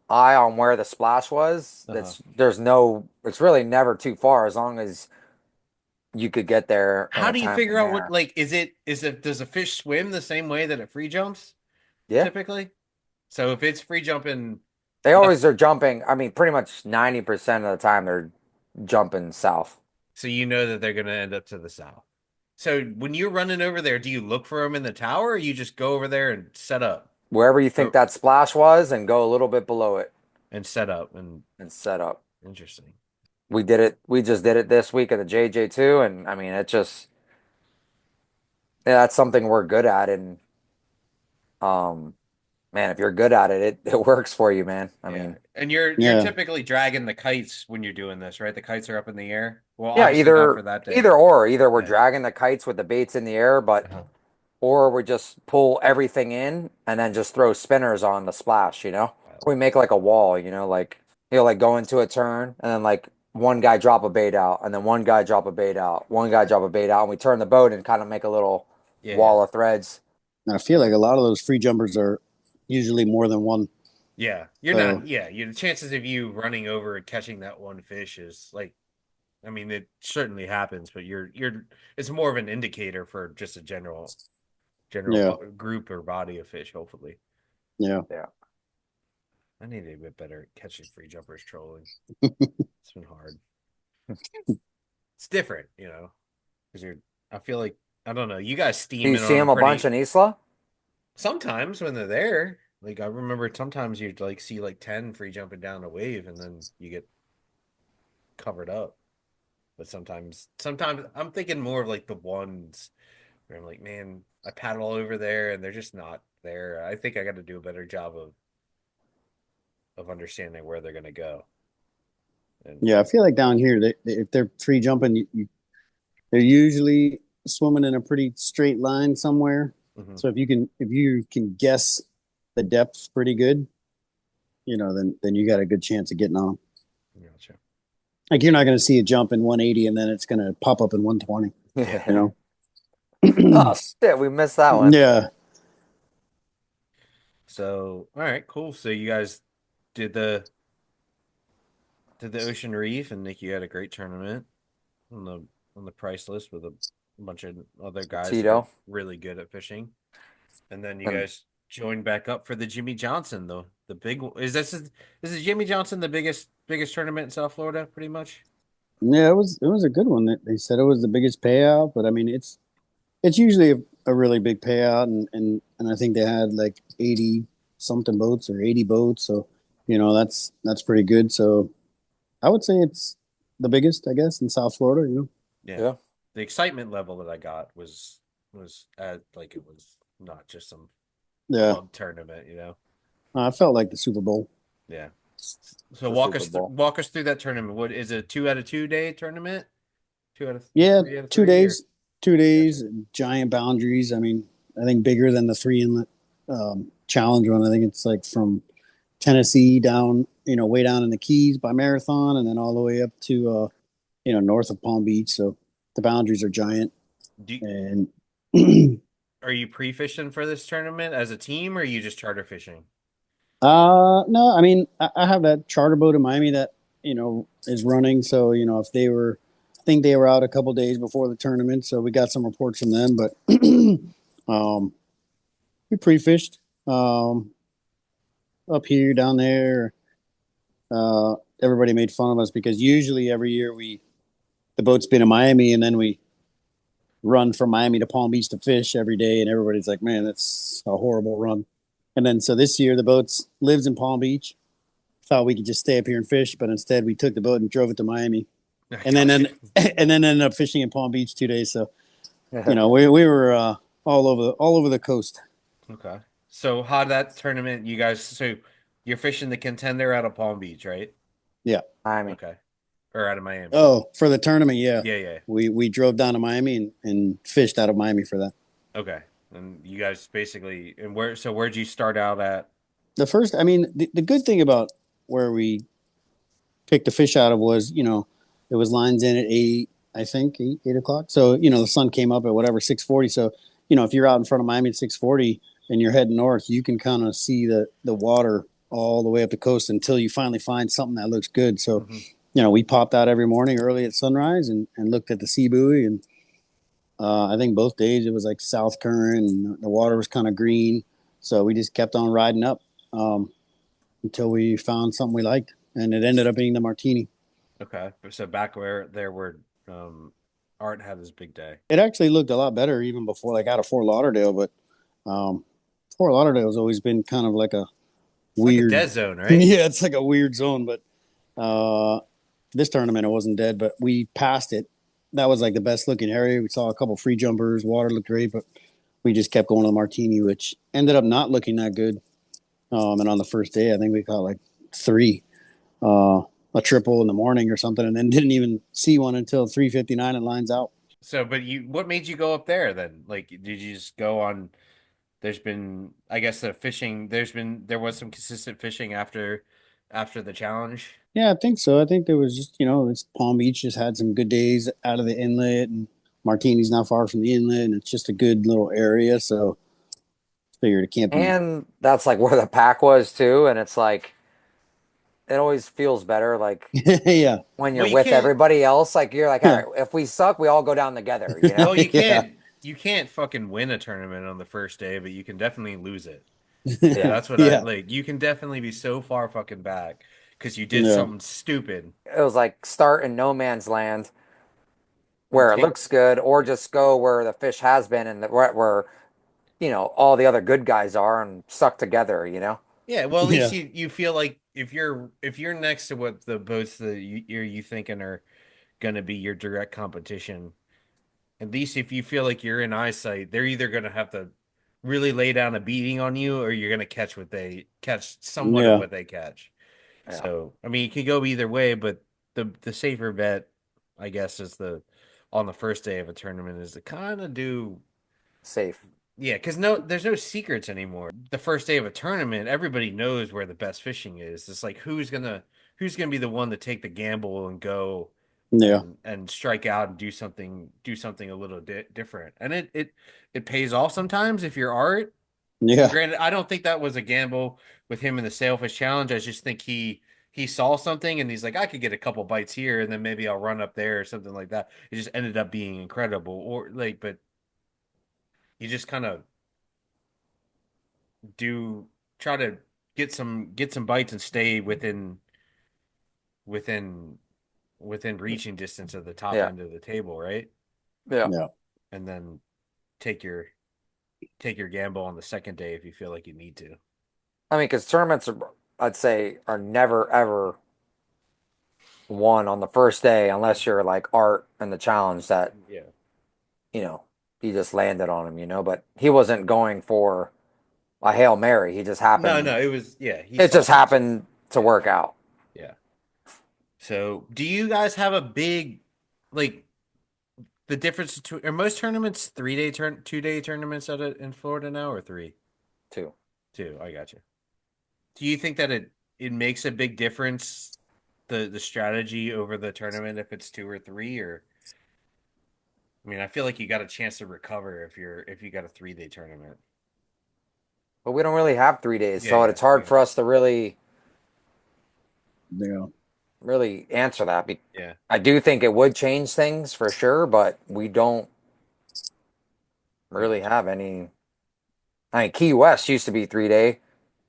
eye on where the splash was, it's really never too far as long as you could get there in How a do you timely figure out manner. what, like, does a fish swim the same way that it free jumps Yeah, typically? So if it's free jumping they left, always are jumping. I mean, pretty much 90% of the time they're jumping south. so you know that they're gonna end up to the south. So when you're running over there, do you look for them in the tower, or you just go over there and set up? Wherever you think Or that splash was, and go a little bit below it and set up and and set up. interesting. We did it. We just did it this week at the JJ2, and I mean, that's something we're good at, and um, man, if you're good at it, it works for you, man. I Yeah. mean, And you're Yeah. typically dragging the kites when you're doing this, right? The kites are up in the air. Well, yeah, obviously not for that day. either we're Yeah. dragging the kites with the baits in the air, Uh-huh. or we just pull everything in and then just throw spinners on the splash, you know? We make like a wall, like like go into a turn and then like one guy drop a bait out and then one guy drop a bait out, one guy drop a bait out, and we turn the boat and kind of make a little Yeah. wall of threads. And I feel like a lot of those free jumpers are usually more than one Yeah, you're So not. Yeah, the chances of you running over and catching that one fish is like, I mean, it certainly happens, but you're. It's more of an indicator for just a general yeah, group or body of fish. Hopefully, yeah. Yeah. I need to get better at catching free jumpers trolling. It's been hard. It's different, because you're. I feel like I don't know. You guys Do you steaming see on them them a bunch pretty in Isla? sometimes when they're there. Like I remember sometimes you'd like see like 10 free jumping down a wave and then you get covered up. But sometimes I'm thinking more of like the ones where I'm like, man, I paddle over there and they're just not there. I think I got to do a better job of understanding where they're gonna go. And Yeah, I feel like down here, if they're free jumping, they're usually swimming in a pretty straight line somewhere. mhm, So if you can guess the depth pretty good, then you got a good chance of getting on them. gotcha. Like you're not going to see a jump in 180 and then it's going to pop up in 120. You Yeah. know. Oh shit, we missed that one. Yeah. So, all right, cool. So you guys did the Ocean Reef, and Nick, you had a great tournament on the price list with a bunch of other guys that are Tito. really good at fishing. And then you And guys joined back up for the Jimmy Johnson, though. The big is Jimmy Johnson the biggest tournament in South Florida, pretty much? Yeah, it was a good one. They said it was the biggest payout, but I mean it's usually a really big payout, and I think they had like 80 something boats or 80 boats, so that's pretty good. So I would say it's the biggest, I guess, in South Florida. Yeah. yeah. The excitement level that I got was at like it was not just some Yeah, club tournament. I felt like the Super Bowl. Yeah. So The Super Bowl. walk us through that tournament. What is it? 2 out of 2 day tournament? Yeah, 3 out of 3 or 2 days, gotcha. giant boundaries. I mean, I think bigger than the three inlet challenge one. I think it's like from Tennessee down, way down in the Keys by Marathon, and then all the way up to, north of Palm Beach. So the boundaries are giant. Do And Are you pre-fishing for this tournament as a team, or are you just charter fishing? no, I mean, I have that charter boat in Miami that is running. So if I think they were out a couple days before the tournament, so we got some reports from them. But um, we pre-fished um, up here, down there. Everybody made fun of us because usually every year the boat's been in Miami, and then we run from Miami to Palm Beach to fish every day, and everybody's like, "Man, that's a horrible run." And then so this year the boat lives in Palm Beach. Thought we could just stay up here and fish, but instead we took the boat and drove it to Miami, and then Gotcha. and then ended up fishing in Palm Beach 2 days. So we were all over the coast. Okay. So how that tournament you guys so you're fishing the contender out of Palm Beach, right? Yeah. Miami. Okay. Or out of Miami. Oh, for the tournament, yeah. Yeah. We drove down to Miami and fished out of Miami for that. Okay. And you guys basically and where'd you start out at? I mean, the good thing about where we picked the fish out of was, it was lines in at 8, I think, 8 o'clock. So, the sun came up at whatever, 6:40. So, if you're out in front of Miami at 6:40 and you're heading north, you can kind of see the water all the way up the coast until you finally find something that looks good. So, Mhm. we popped out every morning early at sunrise and looked at the sea buoy. And I think both days it was like south current and the water was kind of green. So we just kept on riding up until we found something we liked. And it ended up being the martini. Okay. So back where Art had his big day. It actually looked a lot better even before, like out of Fort Lauderdale. But um, Fort Lauderdale's always been kind of like a It's like a weird dead zone, right? Yeah, it's like a weird zone. But this tournament, it wasn't dead, but we passed it. That was like the best looking area. We saw a couple free jumpers. Water looked great, but we just kept going to the martini, which ended up not looking that good. And on the first day, I think we caught like 3, a triple in the morning or something, and then didn't even see one until 3:59. It lines out. So, but what made you go up there then? Like, did you just go on? There's been, I guess, the fishing. There was some consistent fishing after the challenge. Yeah, I think so. I think there was just, this Palm Beach just had some good days out of the inlet, and Martini's not far from the inlet, and it's just a good little area. So Figured it can't be. And that's like where the pack was too. And it's like, it always feels better. Like Yeah. when Well, you're you with can't. everybody else, like you're like, all Yeah. right, if we suck, we all go down together, you know? Well, you Yeah. can't. You can't fucking win a tournament on the first day, but you can definitely lose it. Yeah. That's what I Yeah. like. You can definitely be so far fucking back because you did Yeah. something stupid. It was like start in no man's land And where it looks good, or just go where the fish has been and where you know all the other good guys are and suck together, you know? yeah, well, at least Yeah. you feel like if you're next to what the boats that you thinking are gonna be your direct competition, at least if you feel like you're in eyesight, they're either gonna have to really lay down a beating on you, or you're gonna catch somewhat of Yeah. what they catch. Yeah. So, I mean, it could go either way, but the safer bet, I guess, is the on the first day of a tournament is to kind of do, Safe. yeah, because there's no secrets anymore. The first day of a tournament, everybody knows where the best fishing is. It's like who's gonna be the one to take the gamble and go Yeah. and strike out and do something a little different, and it pays off sometimes if you're art. Yeah. Granted, I don't think that was a gamble with him in the Sailfish Challenge. I just think he saw something and he's like, I could get a couple bites here and then maybe I'll run up there or something like that. It just ended up being incredible. Or like, but you just kind of do try to get some bites and stay within within reaching distance of the top Yeah. end of the table, right? Yeah. Yeah. And then take your take your gamble on the second day if you feel like you need to. I mean, because tournaments, I'd say, are never ever won on the first day unless you're like Art and the challenge that, Yeah. you know, he just landed on him, you know, but he wasn't going for a Hail Mary. He just No, happened, no, it was yeah, he it saw just something. happened to work out. Yeah. So, do you guys have a big, like, the difference between are most tournaments 3 day 2 day tournaments in Florida now or three? Too. Two. I got you. Do you think that it makes a big difference the strategy over the tournament if it's two or three or I mean, I feel like you got a chance to recover if you got a 3 day tournament. But we don't really have 3 days, Yeah, so yeah, it's hard yeah. for us to really, Yeah. really answer that. Yeah. I do think it would change things for sure, but we don't really have any. I mean, Key West used to be 3 day,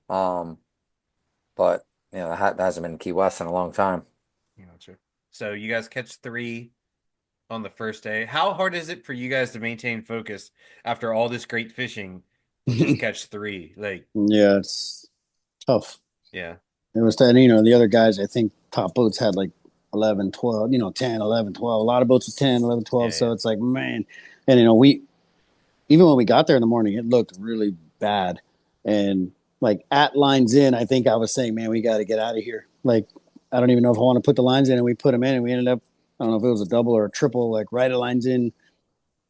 um, but you know that hasn't been Key West in a long time. Gotcha. So you guys catch three on the first day. How hard is it for you guys to maintain focus after all this great fishing to just catch three? Like, Yeah. It's tough. yeah. It was that, the other guys, I think top boats had like 11, 12, 10, 11, 12. A lot of boats with 10, 11, 12. Yeah, So yeah. it's like, man. And, even when we got there in the morning, it looked really bad. And like at lines in, I think I was saying, man, we got to get out of here. Like, I don't even know if I want to put the lines in, and we put them in and we ended up, I don't know if it was a double or a triple, like right at lines in.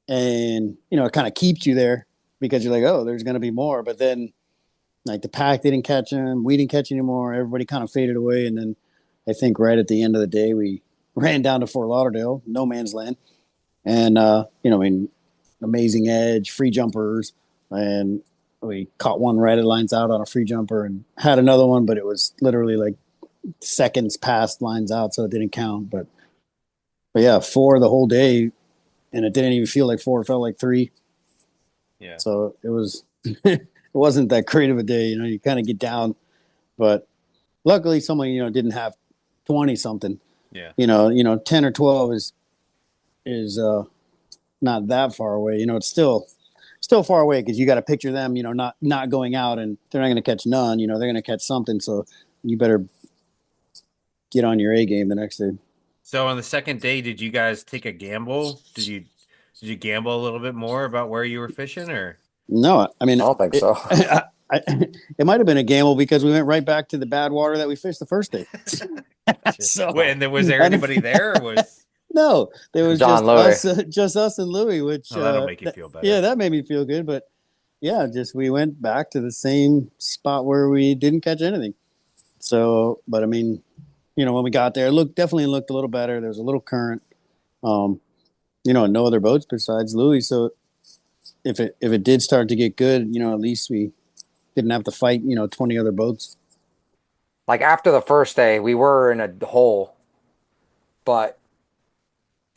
And, it kind of keeps you there because you're like, oh, there's going to be more. But then like the pack didn't catch him. We didn't catch anymore. Everybody kind of faded away. And then I think right at the end of the day, we ran down to Fort Lauderdale, no man's land. And, amazing edge, free jumpers. And we caught one right at lines out on a free jumper and had another one, but it was literally like seconds past lines out. So it didn't count. But yeah, 4 the whole day. And it didn't even feel like 4. It felt like 3. Yeah. So it was, it wasn't that great of a day. You kind of get down, but luckily someone, didn't have 20 something. Yeah. 10 or 12 is not that far away. It's still far away because you got to picture them, not going out and they're not going to catch none. They're going to catch something. So you better get on your A game the next day. So on the second day, did you guys take a gamble? Did you gamble a little bit more about where you were fishing or? No, I mean, I don't think so. It might have been a gamble because we went right back to the bad water that we fished the first day. So, Wait, and was there anybody there or was? No, there was John just us and Louis, which Oh, that'll make you feel better. Yeah, that made me feel good. But yeah, just we went back to the same spot where we didn't catch anything. So, but I mean, when we got there, it definitely looked a little better. There was a little current, no other boats besides Louis. So if it did start to get good, at least we didn't have to fight, 20 other boats. Like after the first day, we were in a hole, but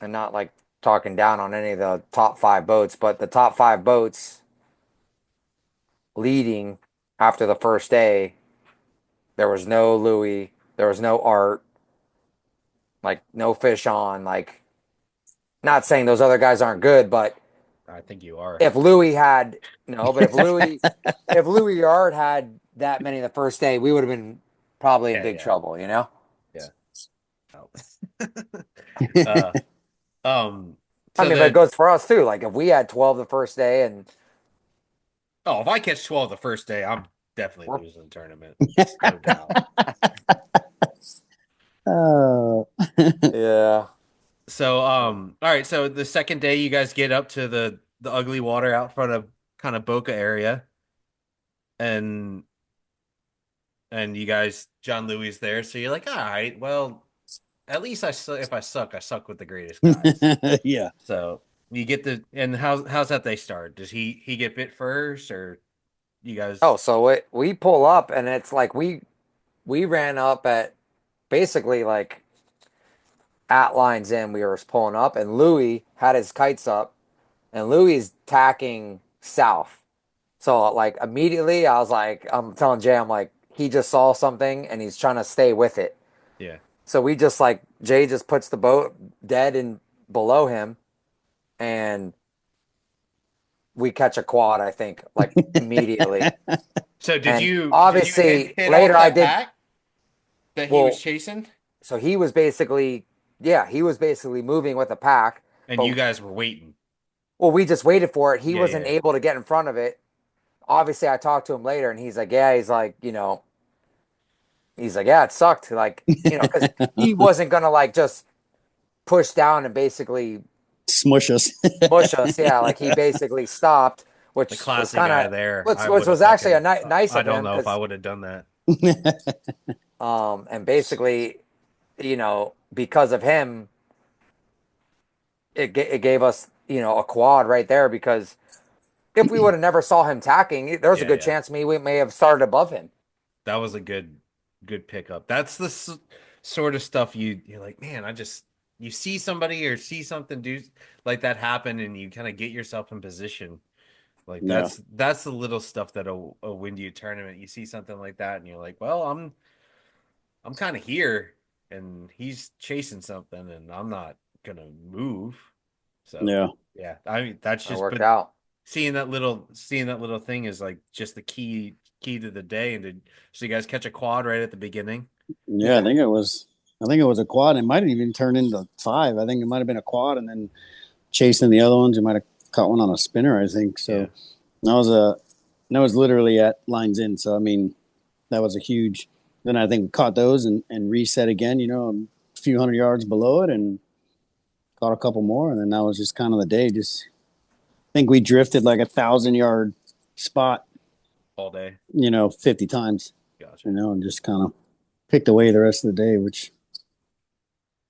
and not like talking down on any of the top 5 boats, but the top 5 boats leading after the first day, there was no Louis, there was no Art, like no fish on. Like, not saying those other guys aren't good, but I think you are. if Louis had no, but if Louis or Art had that many the first day, we would have been probably in big trouble, Yeah. I mean, but it goes for us too. Like if we had 12 the first day and if I catch 12 the first day, I'm definitely losing the tournament. No doubt. Oh. Yeah. So all right, so the second day you guys get up to the ugly water out front of kind of Boca area. And you guys, John Louis is there, so you're like, all right, well, at least if I suck with the greatest guys. Yeah. So you get and how's that they start? Does he get bit first, or you guys? Oh, so we pull up and it's like we ran up at basically like at lines in. We were pulling up and Louis had his kites up and Louis is tacking south. So like immediately I was like, I'm telling Jay, I'm like, he just saw something and he's trying to stay with it. Yeah. So we just like Jay just puts the boat dead and below him and we catch a quad, I think, like immediately. So did you obviously hit later off I that did pack that he was chasing? So he was basically moving with a pack. And you guys were waiting. Well, we just waited for it. He wasn't able to get in front of it. Obviously, I talked to him later, and he's like, "Yeah." He's like, "Yeah, it sucked." Like, because he wasn't gonna like just push down and basically smush us. Yeah, like he basically stopped, which the classy was guy there. Which was actually a nice of him. I don't know if I would have done that. And basically, because of him, it gave us, a quad right there, because if we would have never saw him tacking, there's a good chance we may have started above him. That was a good pickup. That's the sort of stuff you're like, man, you see somebody or see something do like that happen and you kind of get yourself in position. Like that's the little stuff that will win you a tournament. You see something like that and you're like, well, I'm kind of here and he's chasing something and I'm not gonna move. So yeah. I mean that's just worked out. Seeing that little thing is like just the key to the day. And so you guys catch a quad right at the beginning? Yeah, I think it was a quad. It might have even turned into 5. I think it might have been a quad, and then chasing the other ones, you might have caught one on a spinner, I think. So that was literally at lines in. So I mean, that was a huge. Then I think we caught those and reset again. A few hundred yards below it, and caught a couple more, and then that was just kind of the day. Just I think we drifted like 1,000-yard spot all day. 50 times. Gotcha. And just kind of picked away the rest of the day, which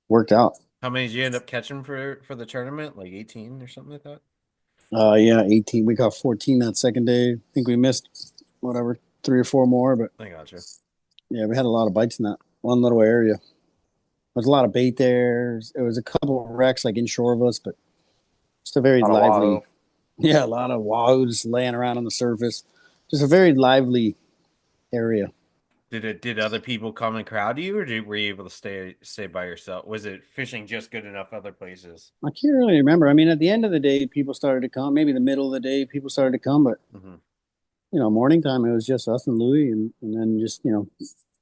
worked out. How many did you end up catching for the tournament? Like 18 or something like that? Yeah, 18. We caught 14 that second day. I think we missed 3 or 4 more, but I gotcha. Yeah, we had a lot of bites in that one little area. There's a lot of bait there. It was a couple of wrecks like inshore of us, but just a very lively. Yeah, a lot of wahoos laying around on the surface. Just a very lively area. Did other people come and crowd you, or were you able to stay by yourself? Was it fishing just good enough other places? I can't really remember. I mean, at the end of the day, people started to come. Maybe the middle of the day, people started to come. But, morning time, it was just us and Louis. And then just,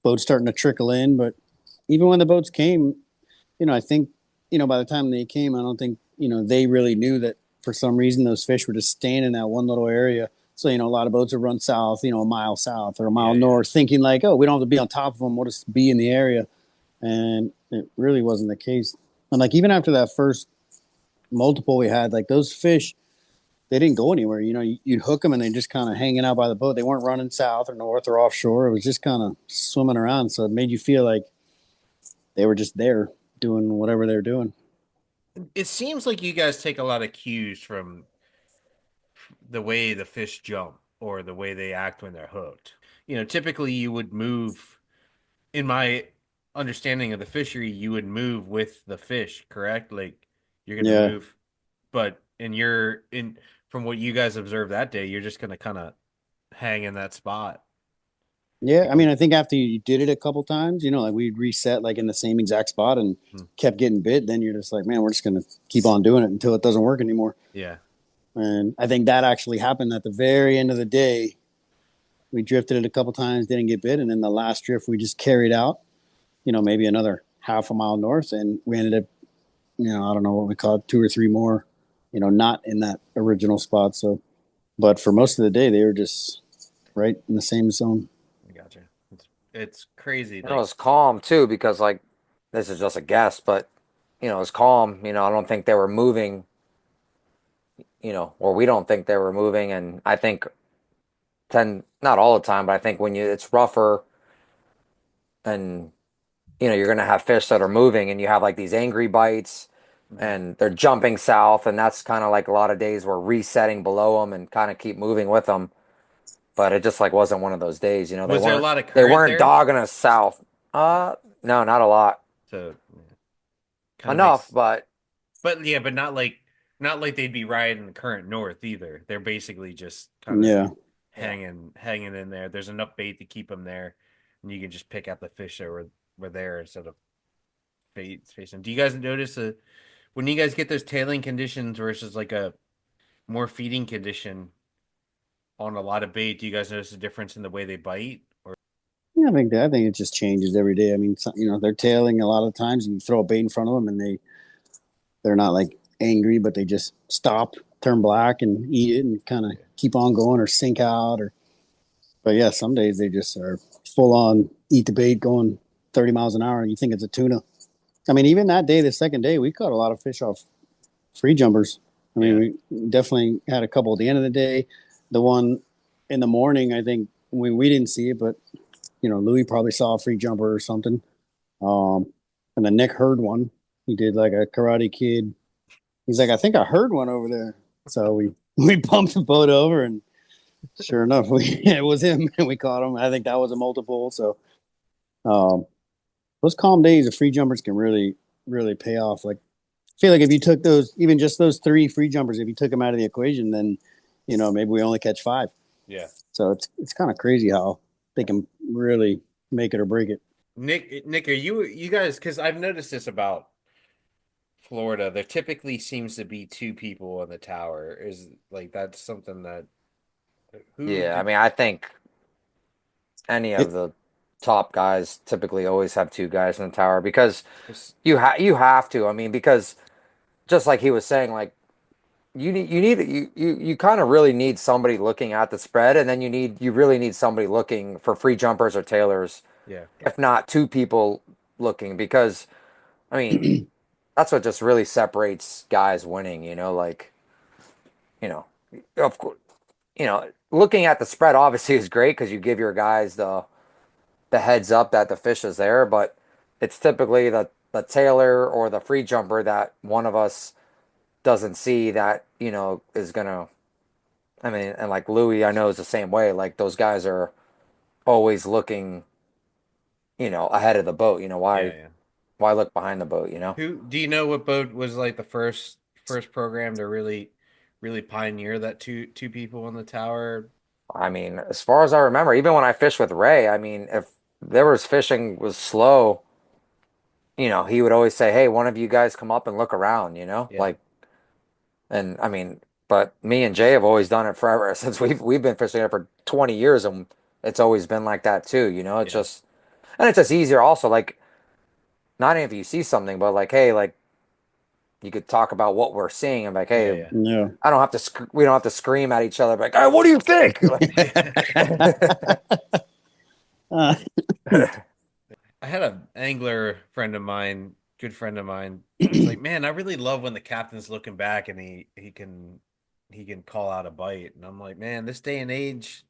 boats starting to trickle in. But even when the boats came, I think, by the time they came, I don't think, they really knew that for some reason those fish were just staying in that one little area. So, a lot of boats would run south, a mile south or a mile north, thinking like, oh, we don't have to be on top of them. We'll just be in the area. And it really wasn't the case. And like, even after that first multiple we had, like those fish, they didn't go anywhere. You'd hook them and they just kind of hanging out by the boat. They weren't running south or north or offshore. It was just kind of swimming around. So it made you feel like they were just there doing whatever they're doing. It seems like you guys take a lot of cues from the way the fish jump or the way they act when they're hooked. Typically you would move, in my understanding of the fishery, you would move with the fish, correct? Like you're going to Yeah. move, but from what you guys observed that day, you're just going to kind of hang in that spot. Yeah, I mean, I think after you did it a couple times, like we'd reset like in the same exact spot and kept getting bit, then you're just like, man, we're just gonna keep on doing it until it doesn't work anymore. Yeah. And I think that actually happened at the very end of the day. We drifted it a couple times, didn't get bit, and then the last drift we just carried out, maybe another half a mile north, and we ended up, I don't know what we call it, 2 or 3 more, not in that original spot. So, but for most of the day, they were just right in the same zone. Gotcha. It's crazy. It was calm too, because like this is just a guess, but it was calm. I don't think they were moving. Or we don't think they were moving, and I think not all the time, but I think when it's rougher, and you're gonna have fish that are moving, and you have like these angry bites, and they're jumping south, and that's kind of like a lot of days we're resetting below them and kind of keep moving with them. But it just like wasn't one of those days, Was there a lot of current they weren't there? dogging us south. No, not a lot. So Enough, but yeah, but not like they'd be riding the current north either. They're basically just kind of hanging in there. There's enough bait to keep them there, and you can just pick out the fish that were there instead of facing. Do you guys notice when you guys get those tailing conditions versus like a more feeding condition on a lot of bait? Do you guys notice a difference in the way they bite? Or yeah, I think it just changes every day. I mean, they're tailing a lot of times, and you throw a bait in front of them, and they're not like angry, but they just stop, turn black, and eat it, and kind of keep on going or sink out. But yeah, some days they just are full on eat the bait, going 30 miles an hour, and you think it's a tuna. I mean, even that day, the second day, we caught a lot of fish off free jumpers. I mean, we definitely had a couple at the end of the day. The one in the morning, I think we didn't see it, but Louis probably saw a free jumper or something. And then Nick heard one. He did like a Karate Kid. He's like, I think I heard one over there. So we bumped the boat over, and sure enough, it was him, and we caught him. I think that was a multiple. So those calm days of free jumpers can really, really pay off. Like, I feel like if you took even just those 3 free jumpers, if you took them out of the equation, then maybe we only catch 5. Yeah. So it's kind of crazy how they can really make it or break it. Nick, are you guys? Because I've noticed this about Florida. There typically seems to be 2 people on the tower. Is like that's something that. I mean, I think any of the top guys typically always have 2 guys in the tower, because you have to. I mean, because just like he was saying, like you kind of really need somebody looking at the spread, and then you really need somebody looking for free jumpers or tailors. Yeah. If not 2 people looking, because I mean that's what just really separates guys winning. Like of course, looking at the spread obviously is great because you give your guys the heads up that the fish is there, but it's typically the tailor or the free jumper that one of us doesn't see that, is gonna. I mean, and like Louis, I know is the same way. Like those guys are always looking, ahead of the boat. Why look behind the boat? Who do you know what boat was like the first program to really pioneer that two people on the tower? I mean, as far as I remember, even when I fished with Ray, I mean, if there was fishing was slow, he would always say, "Hey, one of you guys come up and look around," like, and I mean, but me and Jay have always done it forever since we've been fishing it for 20 years, and it's always been like that too, It's just, and it's just easier also, like, not if you see something, but like, hey, like, you could talk about what we're seeing and like, hey, I don't have to, we don't have to scream at each other, like, hey, what do you think? I had an angler friend of mine, good friend of mine. He's like, man, I really love when the captain's looking back and he can call out a bite. And I'm like, man, this day and age,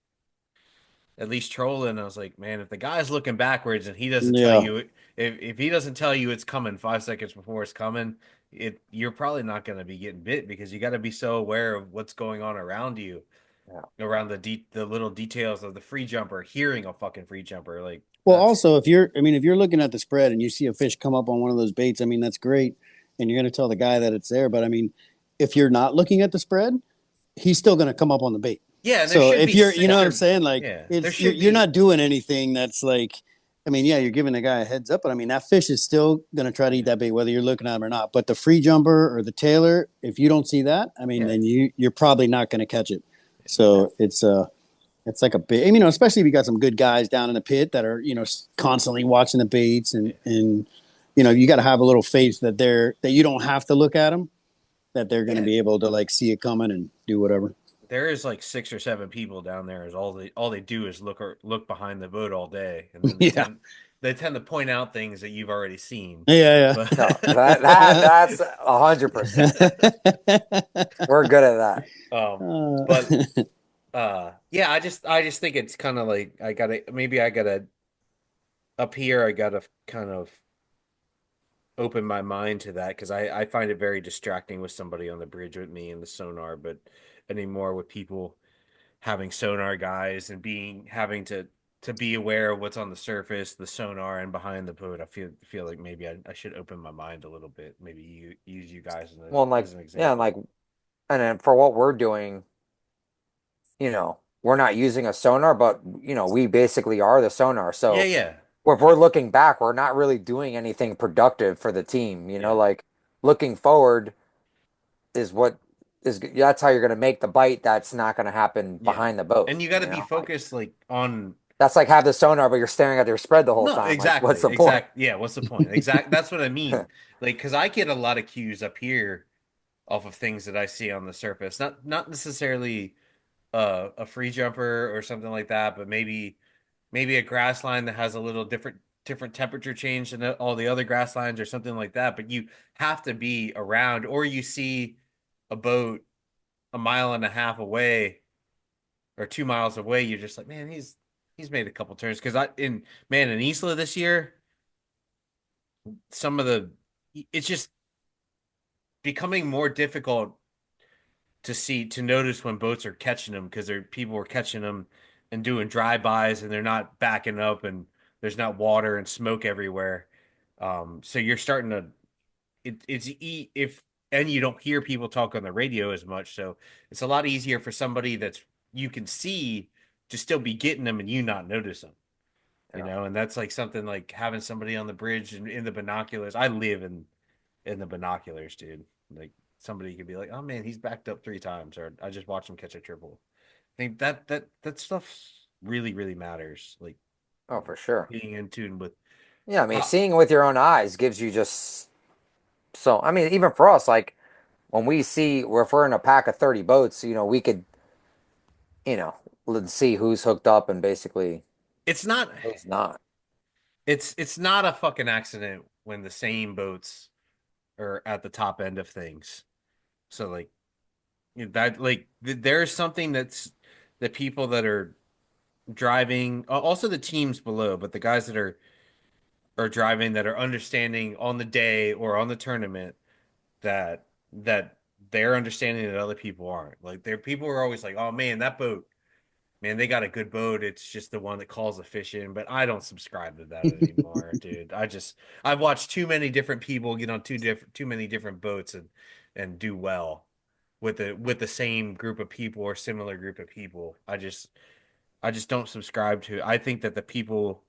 at least trolling, I was like, man, if the guy's looking backwards and he doesn't tell you, if he doesn't tell you it's coming 5 seconds before it's coming, you're probably not going to be getting bit because you got to be so aware of what's going on around you, around the little details of the free jumper, hearing a fucking free jumper. Like, Well, also if you're looking at the spread and you see a fish come up on one of those baits, I mean, that's great, and you're going to tell the guy that it's there. But I mean, if you're not looking at the spread, he's still going to come up on the bait. yeah. So if you're, you know what I'm saying, like, yeah, you're not doing anything that's like, I mean, yeah, you're giving the guy a heads up, but I mean, that fish is still going to try to eat that bait, whether you're looking at him or not. But the free jumper or the tailer, if you don't see that, I mean, then you're probably not going to catch it. So it's like a big, you know, especially if you got some good guys down in the pit that are, you know, constantly watching the baits and you know, you got to have a little faith that you don't have to look at them, that they're going to be able to like see it coming and do whatever. There is like 6 or 7 people down there. Is all they do is look behind the boat all day, and then they tend to point out things that you've already seen. Yeah. But, No, that's 100%. We're good at that. Yeah, I just think it's kind of like I gotta up here. I gotta kind of open my mind to that because I find it very distracting with somebody on the bridge with me in the sonar, but anymore with people having sonar guys and having to be aware of what's on the surface, the sonar, and behind the boat. I feel like maybe I should open my mind a little bit. Maybe use you guys as an example. Yeah, and then for what we're doing, you know, we're not using a sonar, but you know, we basically are the sonar. So yeah. If we're looking back, we're not really doing anything productive for the team. You know, like looking forward is that's how you're going to make the bite. That's not going to happen behind the boat. And you got to be focused like on. That's like have the sonar, but you're staring at their spread the whole time. Exactly. Like, what's the point? Yeah. What's the point? Exactly. That's what I mean. Like, because I get a lot of cues up here off of things that I see on the surface. Not necessarily a free jumper or something like that, but maybe a grass line that has a little different temperature change than all the other grass lines or something like that. But you have to be around, or you see a boat a mile and a half away or 2 miles away. You're just like, man, he's made a couple turns. Because in Isla this year, it's just becoming more difficult to notice when boats are catching them because people are catching them and doing drive-bys and they're not backing up and there's not water and smoke everywhere. So you're starting to and you don't hear people talk on the radio as much. So it's a lot easier for somebody that's you can see to still be getting them and you not notice them. You know, and that's like something like having somebody on the bridge and in the binoculars. I live in the binoculars, dude. Like somebody could be like, "Oh man, he's backed up 3 times," or "I just watched him catch a triple." I think that stuff really, really matters. Like, oh, for sure, being in tune with. Yeah, I mean, seeing with your own eyes gives you just so. I mean, even for us, like when we see, if we're in a pack of 30 boats, you know, we could, you know, let's see who's hooked up and basically. It's not. It's not. It's not a fucking accident when the same boats are at the top end of things. So like there's something that's the people that are driving, also the teams below, but the guys that are driving that are understanding on the day or on the tournament that they're understanding that other people aren't. Like people are always like, oh man, that boat. Man, they got a good boat. It's just the one that calls the fish in, but I don't subscribe to that anymore, dude. I've watched too many different people get on too many different boats and do well with the same group of people or similar group of people. I just don't subscribe to. I think that the people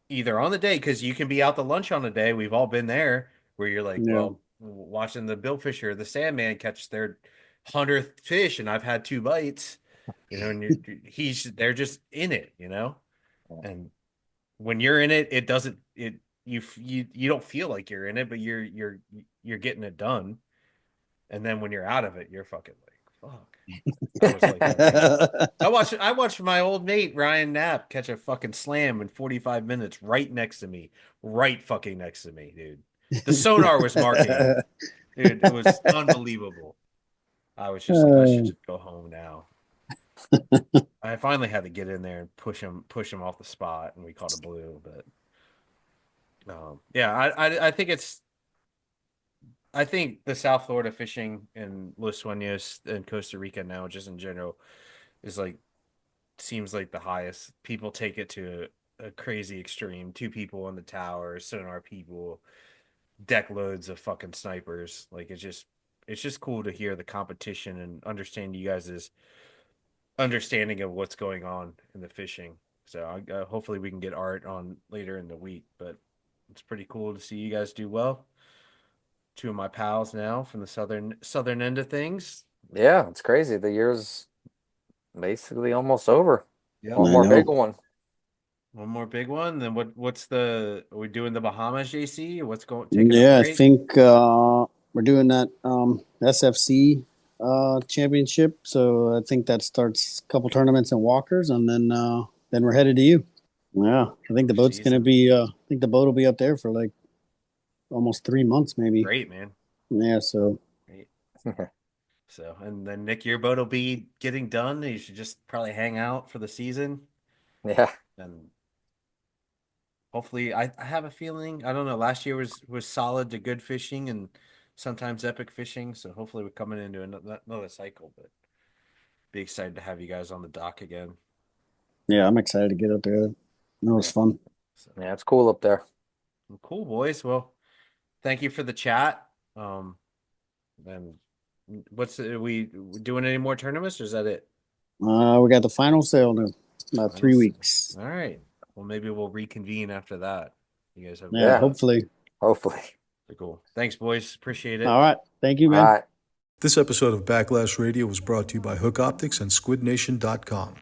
either on the day, because you can be out to lunch on a day. We've all been there where you're like, well, watching the billfisher, the Sandman catch their 100th fish, and I've had 2 bites. You know, and they're just in it, you know, and when you're in it, you don't feel like you're in it, but you're getting it done, and then when you're out of it, you're fucking like, fuck. I watched my old mate Ryan Knapp catch a fucking slam in 45 minutes right next to me, dude. The sonar was marking it. Dude, it was unbelievable. I was just like, I should just go home now. I finally had to get in there and push him off the spot, and we caught a blue. But yeah, I think it's I think the South Florida fishing in Los Sueños and Costa Rica now, just in general, is like seems like the highest. People take it to a crazy extreme. Two people on the tower, sonar people, deck loads of fucking snipers. Like it's just cool to hear the competition and understand you guys' understanding of what's going on in the fishing. So hopefully we can get Art on later in the week, but it's pretty cool to see you guys do well. Two of my pals now from the southern end of things. Yeah, it's crazy. The year's basically almost over. Yeah. One I more big know. one. One more big one. Then what's the are we doing the Bahamas, JC? What's going taking a Yeah, I break? think we're doing that SFC championship. So I think that starts a couple tournaments in Walkers, and then we're headed to you. Yeah, I think the boat's gonna Season. be. I think the boat will be up there for like almost 3 months, maybe. Great, man. Yeah. So Great. So and then Nick, your boat will be getting done. You should just probably hang out for the season. Yeah. And hopefully I have a feeling, I don't know, last year was solid to good fishing and sometimes epic fishing. So hopefully we're coming into another cycle, but be excited to have you guys on the dock again. yeah, I'm excited to get up there. It was fun. So Yeah, it's cool up there. cool, boys. Well, thank you for the chat. And what's we doing any more tournaments or is that it? We got the final sale in about 3 Final- weeks. All right. Well, maybe we'll reconvene after that. You guys have Yeah, Yeah. hopefully. Hopefully. cool. Thanks, boys. Appreciate it. All right. Thank you, All man. right. This episode of Backlash Radio was brought to you by Hook Optics and SquidNation.com.